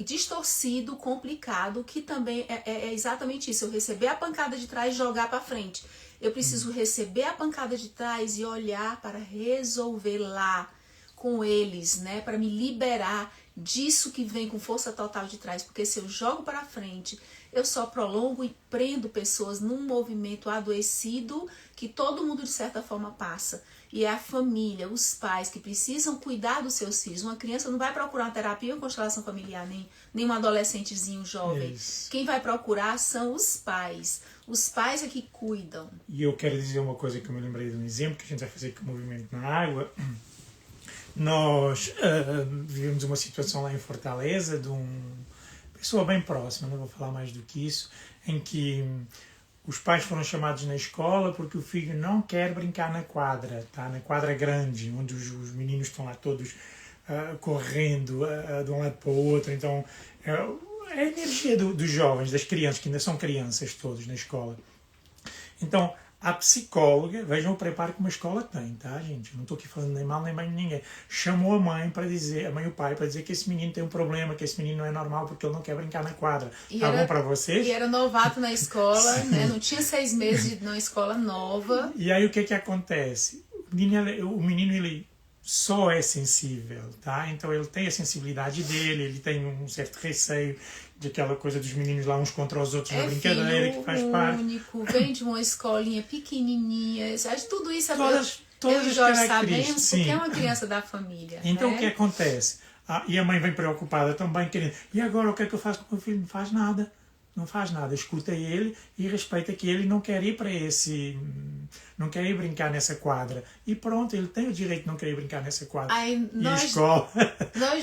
distorcido, complicado, que também é exatamente isso, eu receber a pancada de trás e jogar para frente. Eu preciso receber a pancada de trás e olhar para resolver lá com eles, né? Para me liberar disso que vem com força total de trás. Porque se eu jogo para frente, eu só prolongo e prendo pessoas num movimento adoecido que todo mundo de certa forma passa. E é a família, os pais que precisam cuidar dos seus filhos. Uma criança não vai procurar uma terapia ou constelação familiar, nem um adolescentezinho jovem. Isso. Quem vai procurar são os pais. Os pais é que cuidam.
E eu quero dizer uma coisa que eu me lembrei de um exemplo que a gente vai fazer com o Movimento na Água. Nós vivemos uma situação lá em Fortaleza de uma pessoa bem próxima, não vou falar mais do que isso, em que os pais foram chamados na escola porque o filho não quer brincar na quadra, tá? Na quadra grande, onde os meninos estão lá todos correndo de um lado para o outro. Então, é a energia dos jovens, das crianças, que ainda são crianças todos na escola. Então, a psicóloga, vejam o preparo que uma escola tem, tá, gente? Eu não estou aqui falando nem mal nem bem de ninguém. Chamou a mãe para dizer, a mãe e o pai, para dizer que esse menino tem um problema, que esse menino não é normal porque ele não quer brincar na quadra. Tá bom para vocês?
E era novato na escola, né? Não tinha 6 meses numa escola nova.
E aí o que acontece? O menino ele só é sensível, tá? Então ele tem a sensibilidade dele, ele tem um certo receio de aquela coisa dos meninos lá uns contra os outros na brincadeira, que faz parte.
Único, vem de uma escolinha pequenininha, tudo isso
todas
eu e
as
Jorge sabemos,
sim.
Porque é uma criança da família.
Então
né?
O que acontece? E a mãe vem preocupada também, querendo, e agora o que é que eu faço com o meu filho? Não faz nada. Não faz nada, escuta ele e respeita que ele não quer ir para não quer ir brincar nessa quadra. E pronto, ele tem o direito de não querer brincar nessa quadra.
Aí nós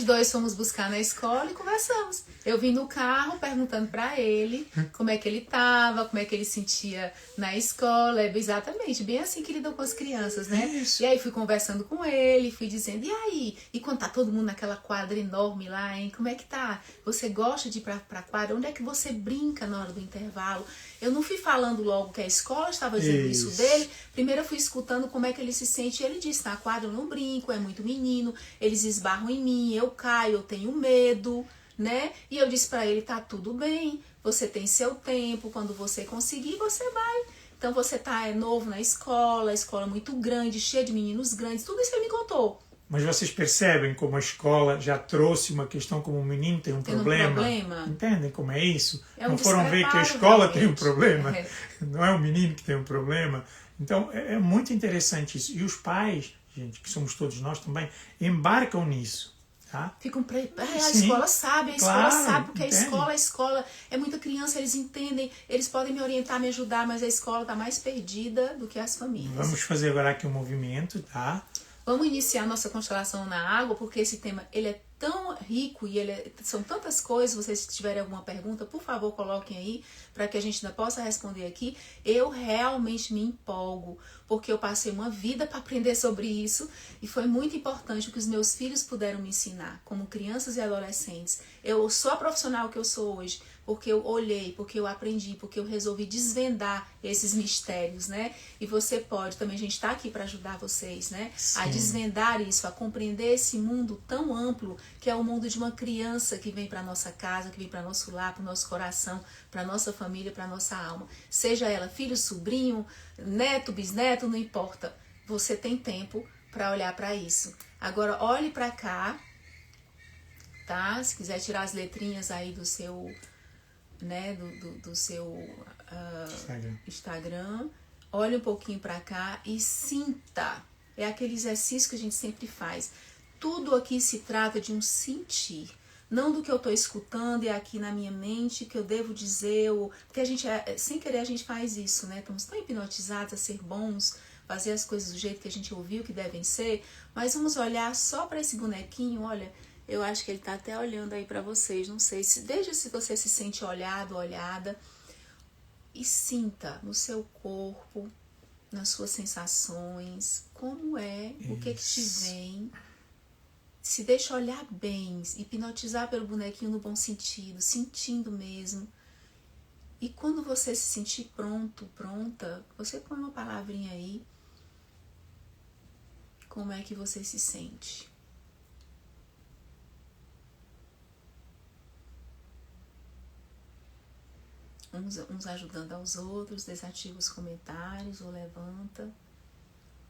2 fomos buscar na escola e conversamos. Eu vim no carro perguntando para ele como é que ele estava, como é que ele sentia na escola. É exatamente, bem assim que lidam com as crianças, né?
Isso.
E aí fui conversando com ele, fui dizendo, e aí? E quando tá todo mundo naquela quadra enorme lá, hein? Como é que tá? Você gosta de ir pra quadra? Onde é que você brinca na hora do intervalo? Eu não fui falando logo que a escola estava dizendo isso dele. Primeiro eu fui escutando como é que ele se sente. E ele disse, na quadra eu não brinco, é muito menino, eles esbarram em mim, eu caio, eu tenho medo, né? E eu disse pra ele, tá tudo bem, você tem seu tempo, quando você conseguir, você vai. Então você é novo na escola, a escola muito grande, cheia de meninos grandes, tudo isso ele me contou.
Mas vocês percebem como a escola já trouxe uma questão como o menino tem um problema? Entendem como é isso? Não foram ver que a escola tem um problema? Não é o menino que tem um problema? Então, é muito interessante isso. E os pais, gente, que somos todos nós também, embarcam nisso. Tá?
Ficam a escola sabe, escola sabe, porque a escola é muita criança, eles entendem, eles podem me orientar, me ajudar, mas a escola está mais perdida do que as famílias.
Vamos fazer agora aqui um movimento, tá?
Vamos iniciar nossa constelação na água, porque esse tema ele é tão rico e são tantas coisas. Vocês que tiverem alguma pergunta, por favor, coloquem aí para que a gente ainda possa responder aqui. Eu realmente me empolgo, porque eu passei uma vida para aprender sobre isso e foi muito importante o que os meus filhos puderam me ensinar, como crianças e adolescentes. Eu sou a profissional que eu sou hoje, porque eu olhei, porque eu aprendi, porque eu resolvi desvendar esses mistérios, né? E você pode também, a gente está aqui para ajudar vocês, né? Sim. A desvendar isso, a compreender esse mundo tão amplo que é o mundo de uma criança que vem para nossa casa, que vem para nosso lar, para o nosso coração, para nossa família, para nossa alma. Seja ela filho, sobrinho, neto, bisneto, não importa. Você tem tempo para olhar para isso. Agora olhe para cá, tá? Se quiser tirar as letrinhas aí do seu, né, do seu Instagram, olhe um pouquinho para cá e sinta. É aquele exercício que a gente sempre faz. Tudo aqui se trata de um sentir, não do que eu estou escutando e aqui na minha mente que eu devo dizer, porque a gente, sem querer, a gente faz isso, né? Estamos tão hipnotizados a ser bons, fazer as coisas do jeito que a gente ouviu que devem ser, mas vamos olhar só para esse bonequinho. Olha, eu acho que ele está até olhando aí para vocês, não sei, desde se você se sente olhado, olhada, e sinta no seu corpo, nas suas sensações, como é, o que te vem. Se deixa olhar bem, hipnotizar pelo bonequinho no bom sentido, sentindo mesmo. E quando você se sentir pronto, pronta, você põe uma palavrinha aí. Como é que você se sente? Uns ajudando aos outros, desativa os comentários ou levanta.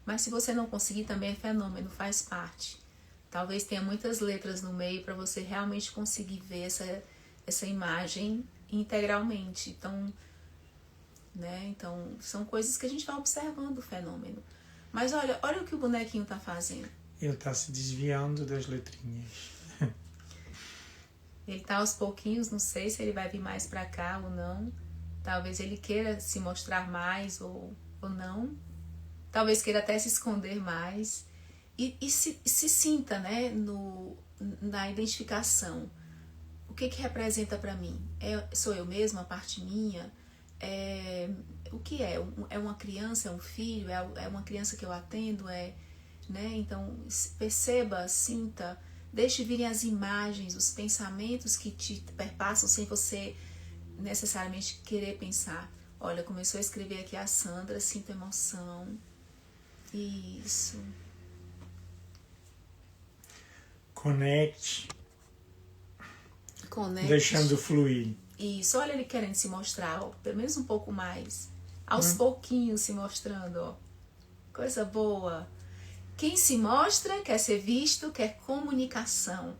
Mas se você não conseguir, também é fenômeno, faz parte. Talvez tenha muitas letras no meio para você realmente conseguir ver essa imagem integralmente. Então, né? Então, são coisas que a gente vai observando o fenômeno. Mas olha o que o bonequinho está fazendo.
Ele está se desviando das letrinhas.
Ele está aos pouquinhos, não sei se ele vai vir mais para cá ou não. Talvez ele queira se mostrar mais ou não. Talvez queira até se esconder mais. E se sinta, né, na identificação. O que representa para mim? Sou eu mesma, a parte minha? O que é? É uma criança, é um filho? É uma criança que eu atendo? Né? Então, perceba, sinta, deixe virem as imagens, os pensamentos que te perpassam sem você necessariamente querer pensar. Olha, começou a escrever aqui a Sandra, sinto emoção. Isso.
Conecte. Deixando fluir.
Isso, olha ele querendo se mostrar, ó, pelo menos um pouco mais. Aos pouquinhos se mostrando, ó. Coisa boa. Quem se mostra quer ser visto, quer comunicação.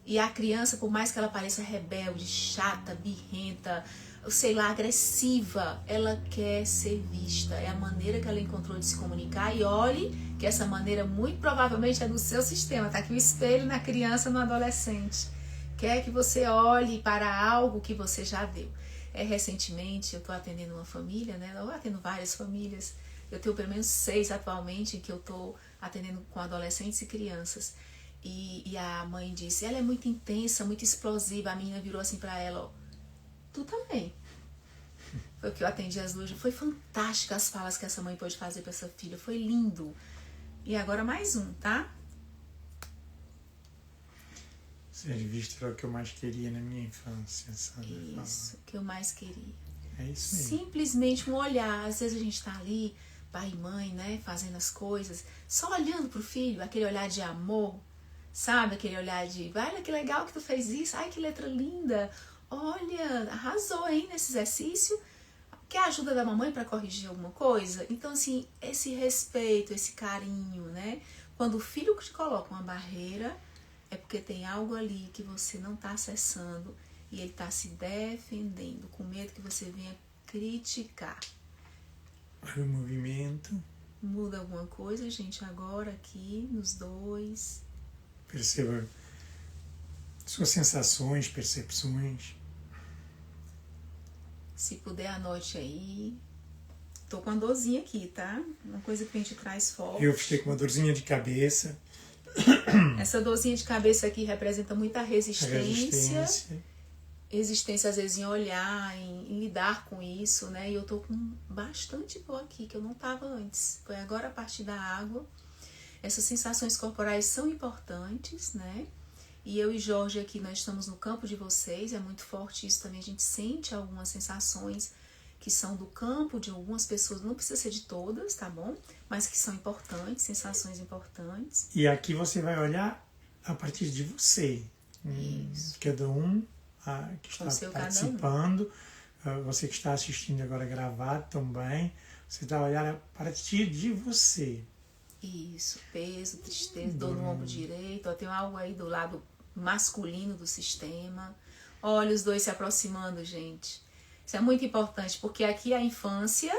E a criança, por mais que ela pareça rebelde, chata, birrenta, sei lá, agressiva, ela quer ser vista. É a maneira que ela encontrou de se comunicar. E olhe que essa maneira muito provavelmente é do seu sistema. Tá aqui o espelho na criança, no adolescente. Quer que você olhe para algo que você já deu. Recentemente eu estou atendendo uma família, né? Eu atendo várias famílias. Eu tenho pelo menos 6 atualmente que eu estou atendendo com adolescentes e crianças. E a mãe disse, ela é muito intensa, muito explosiva. A menina virou assim para ela, ó, tu também. Foi o que eu atendi as duas. Foi fantástica as falas que essa mãe pôde fazer para essa filha. Foi lindo. E agora mais um, tá?
Ser visto era o que eu mais queria na minha infância, sabe?
Isso, o que eu mais queria.
É isso mesmo.
Simplesmente um olhar. Às vezes a gente tá ali, pai e mãe, né? Fazendo as coisas. Só olhando pro filho, aquele olhar de amor. Sabe? Aquele olhar de, olha que legal que tu fez isso. Ai, que letra linda. Olha, arrasou, hein, nesse exercício. Quer a ajuda da mamãe para corrigir alguma coisa? Então, assim, esse respeito, esse carinho, né? Quando o filho te coloca uma barreira, é porque tem algo ali que você não está acessando e ele está se defendendo, com medo que você venha criticar.
Olha o movimento.
Muda alguma coisa, gente, agora aqui, nos dois.
Perceba suas sensações, percepções.
Se puder, anote aí. Tô com uma dorzinha aqui, tá? Uma coisa que a gente traz forte.
Eu fiquei com uma dorzinha de cabeça.
Essa dorzinha de cabeça aqui representa muita resistência. Resistência, às vezes, em olhar, em lidar com isso, né? E eu tô com bastante dor aqui, que eu não tava antes. Foi agora a partir da água. Essas sensações corporais são importantes, né? E eu e Jorge aqui, nós estamos no campo de vocês. É muito forte isso também. A gente sente algumas sensações que são do campo de algumas pessoas, não precisa ser de todas, tá bom? Mas que são importantes, sensações importantes.
E aqui você vai olhar a partir de você.
Isso.
Cada um que está participando, você que está assistindo agora gravado também, você vai olhar a partir de você.
Isso, peso, tristeza, dor no ombro direito, tem algo aí do lado masculino do sistema. Olha os dois se aproximando, gente. Isso é muito importante, porque aqui é a infância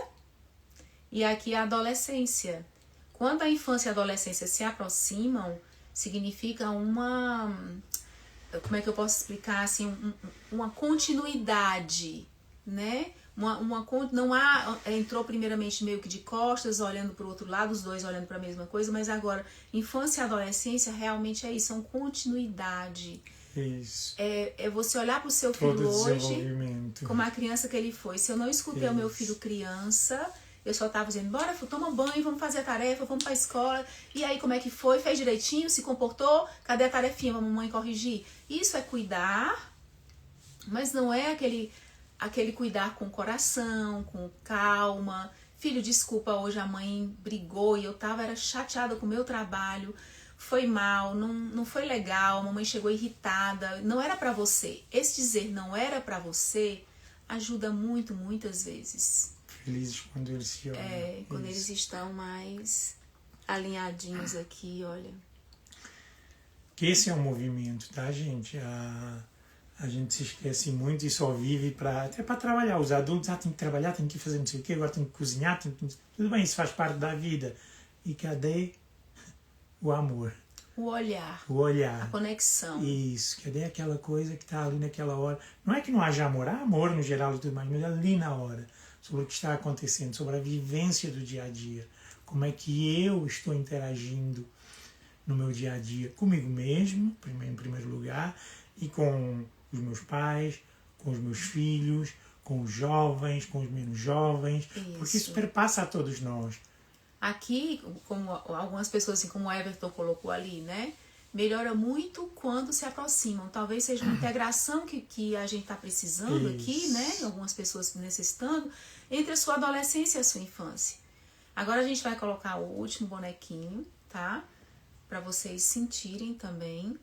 e aqui é a adolescência. Quando a infância e a adolescência se aproximam, significa uma... Como é que eu posso explicar? Assim, uma continuidade, né? Não há... Entrou primeiramente meio que de costas, olhando para o outro lado, os dois olhando para a mesma coisa, mas agora, infância e adolescência realmente é isso, é uma continuidade.
Isso.
É você olhar para o seu filho hoje como a criança que ele foi. Se eu não escutei o meu filho criança, eu só estava dizendo, bora, toma banho, vamos fazer a tarefa, vamos para a escola. E aí, como é que foi? Fez direitinho? Se comportou? Cadê a tarefinha? A mamãe corrigir? Isso é cuidar, mas não é aquele cuidar com coração, com calma. Filho, desculpa, hoje a mãe brigou e eu era chateada com o meu trabalho. Foi mal, não foi legal, a mamãe chegou irritada, não era pra você. Esse dizer não era pra você ajuda muito, muitas vezes.
Felizes quando eles se olham.
Quando eles estão mais alinhadinhos aqui, olha.
Que esse é um movimento, tá, gente? A gente se esquece muito e só vive até para trabalhar. Os adultos tem que trabalhar, tem que fazer não sei o quê, agora tem que cozinhar, tudo bem, isso faz parte da vida. E cadê o amor?
O olhar. A conexão.
Isso. Cadê aquela coisa que está ali naquela hora? Não é que não haja amor, há amor no geral e tudo mais, mas ali na hora. Sobre o que está acontecendo, sobre a vivência do dia a dia. Como é que eu estou interagindo no meu dia a dia comigo mesmo, em primeiro lugar, e com os meus pais, com os meus filhos, com os jovens, com os menos jovens. Isso. Porque isso perpassa a todos nós.
Aqui, como algumas pessoas, assim como o Everton colocou ali, né? Melhora muito quando se aproximam. Talvez seja uma integração que a gente está precisando aqui, né? Algumas pessoas necessitando, entre a sua adolescência e a sua infância. Agora a gente vai colocar o último bonequinho, tá? Para vocês sentirem também.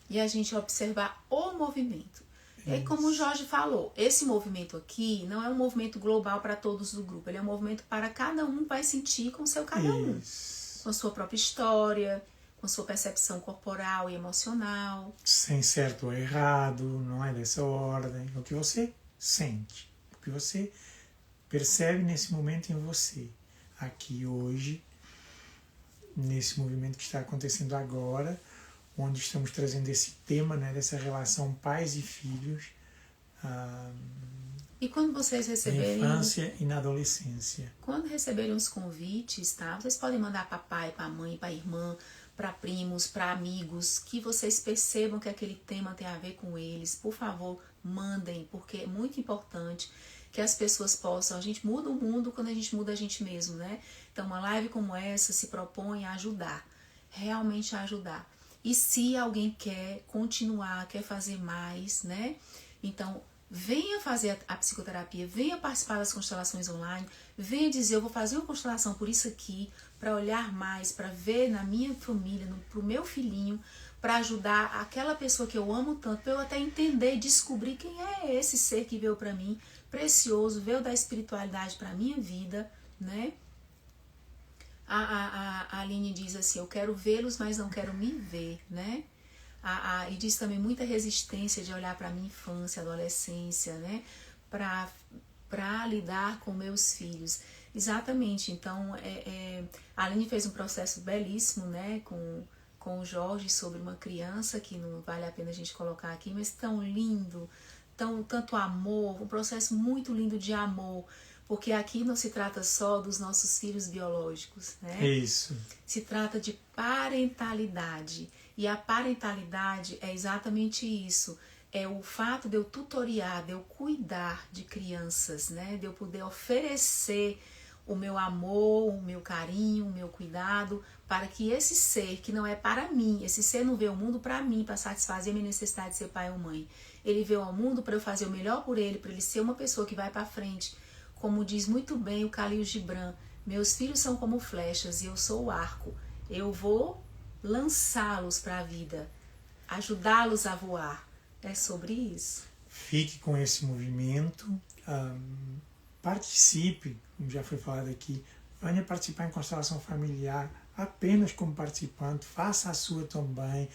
E a gente observar o movimento. E aí, como o Jorge falou, esse movimento aqui não é um movimento global para todos do grupo. Ele é um movimento para cada um vai sentir com o seu cada um. Com a sua própria história, com a sua percepção corporal e emocional.
Sem certo ou errado, não é dessa ordem. O que você sente, o que você percebe nesse momento em você. Aqui hoje, nesse movimento que está acontecendo agora, onde estamos trazendo esse tema, né, dessa relação pais e filhos.
E quando vocês receberem...
Na infância e na adolescência.
Quando receberem os convites, tá? Vocês podem mandar para pai, para mãe, para irmã, para primos, para amigos, que vocês percebam que aquele tema tem a ver com eles. Por favor, mandem, porque é muito importante que as pessoas possam... A gente muda o mundo quando a gente muda a gente mesmo, né? Então, uma live como essa se propõe a ajudar, realmente a ajudar. E se alguém quer continuar, quer fazer mais, né? Então, venha fazer a psicoterapia, venha participar das constelações online, venha dizer, eu vou fazer uma constelação por isso aqui, para olhar mais, para ver na minha família, pro meu filhinho, para ajudar aquela pessoa que eu amo tanto, para eu até entender e descobrir quem é esse ser que veio para mim, precioso, veio da espiritualidade para a minha vida, né? A Aline diz assim, eu quero vê-los, mas não quero me ver, né? E diz também muita resistência de olhar para a minha infância, adolescência, né? Para lidar com meus filhos. Exatamente, então a Aline fez um processo belíssimo, né? Com o Jorge sobre uma criança, que não vale a pena a gente colocar aqui, mas tão lindo, tanto amor, um processo muito lindo de amor, porque aqui não se trata só dos nossos filhos biológicos, né?
Isso.
Se trata de parentalidade. E a parentalidade é exatamente isso. É o fato de eu tutoriar, de eu cuidar de crianças, né? De eu poder oferecer o meu amor, o meu carinho, o meu cuidado, para que esse ser, que não é para mim, esse ser não vê o mundo para mim, para satisfazer a minha necessidade de ser pai ou mãe. Ele vê o mundo para eu fazer o melhor por ele, para ele ser uma pessoa que vai para frente. Como diz muito bem o Khalil Gibran, meus filhos são como flechas e eu sou o arco. Eu vou lançá-los para a vida, ajudá-los a voar. É sobre isso.
Fique com esse movimento, participe, como já foi falado aqui, venha participar em constelação familiar, apenas como participante, faça a sua também.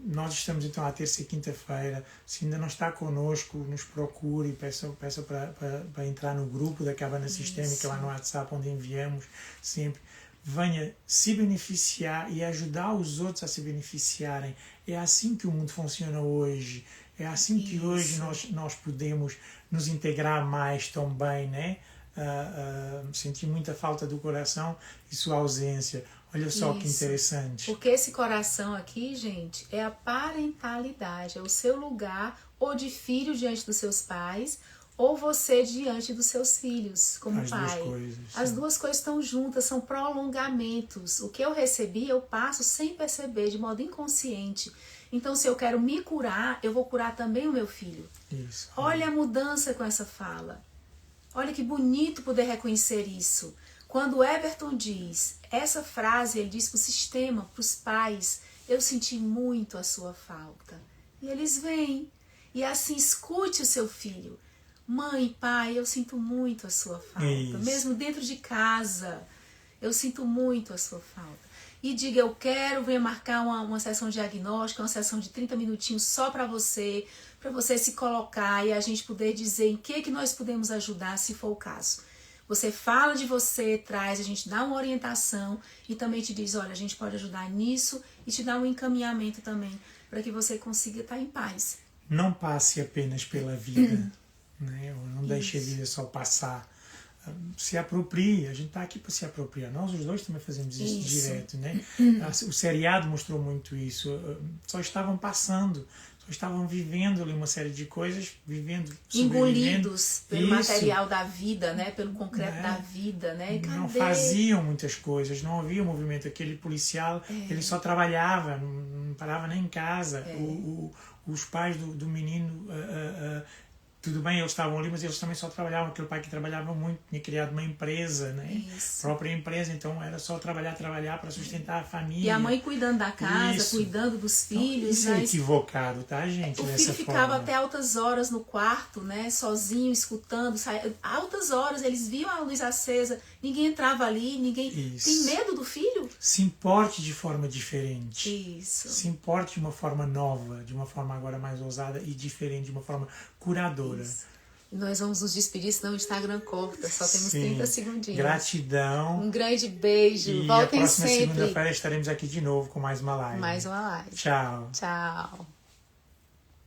Nós estamos então à terça e quinta-feira. Se ainda não está conosco, nos procure, peça para entrar no grupo da Cabana Sistémica lá no WhatsApp, onde enviamos sempre. Venha se beneficiar e ajudar os outros a se beneficiarem. É assim que o mundo funciona hoje. É assim que hoje nós podemos nos integrar mais também, né? Senti muita falta do coração e sua ausência. Olha só que interessante.
Porque esse coração aqui, gente, é a parentalidade, é o seu lugar ou de filho diante dos seus pais, ou você diante dos seus filhos, como pai. As duas coisas estão juntas, são prolongamentos. O que eu recebi, eu passo sem perceber, de modo inconsciente. Então, se eu quero me curar, eu vou curar também o meu filho.
Isso.
Olha a mudança com essa fala. Olha que bonito poder reconhecer isso. Quando o Eberton diz essa frase, ele diz para o sistema, para os pais, eu senti muito a sua falta. E eles vêm. E assim, escute o seu filho. Mãe, pai, eu sinto muito a sua falta.
Isso.
Mesmo dentro de casa, eu sinto muito a sua falta. E diga, eu quero, venha marcar uma sessão diagnóstica, uma sessão de 30 minutinhos só para você se colocar e a gente poder dizer em que nós podemos ajudar, se for o caso. Você fala de você, traz, a gente dá uma orientação e também te diz, olha, a gente pode ajudar nisso e te dá um encaminhamento também para que você consiga estar em paz.
Não passe apenas pela vida, né? Ou não deixe a vida só passar. Se aproprie, a gente está aqui para se apropriar. Nós os dois também fazemos isso direto, né? O seriado mostrou muito isso. Só estavam passando, só estavam vivendo ali uma série de coisas,
engolidos pelo material da vida, né? Pelo concreto da vida, né?
Não faziam muitas coisas, não havia movimento. Aquele policial, ele só trabalhava, não parava nem em casa. Os pais do menino, tudo bem, eles estavam ali, mas eles também só trabalhavam. Aquele pai que trabalhava muito, tinha criado uma empresa, né? Própria empresa, então era só trabalhar para sustentar a família.
E a mãe cuidando da casa, cuidando dos filhos.
Isso é equivocado, tá, gente?
O filho ficava até altas horas no quarto, né? Sozinho, escutando. Altas horas, eles viam a luz acesa, ninguém entrava ali, ninguém... Tem medo do filho?
Se importe de forma diferente.
Isso.
Se importe de uma forma nova, de uma forma agora mais ousada e diferente, de uma forma curadora.
Isso. Nós vamos nos despedir, senão o Instagram corta. Só temos 30 segundinhos.
Gratidão.
Um grande beijo.
E
voltem
a próxima
sempre.
segunda-feira estaremos aqui de novo com mais uma live.
Mais uma live.
Tchau.
Tchau.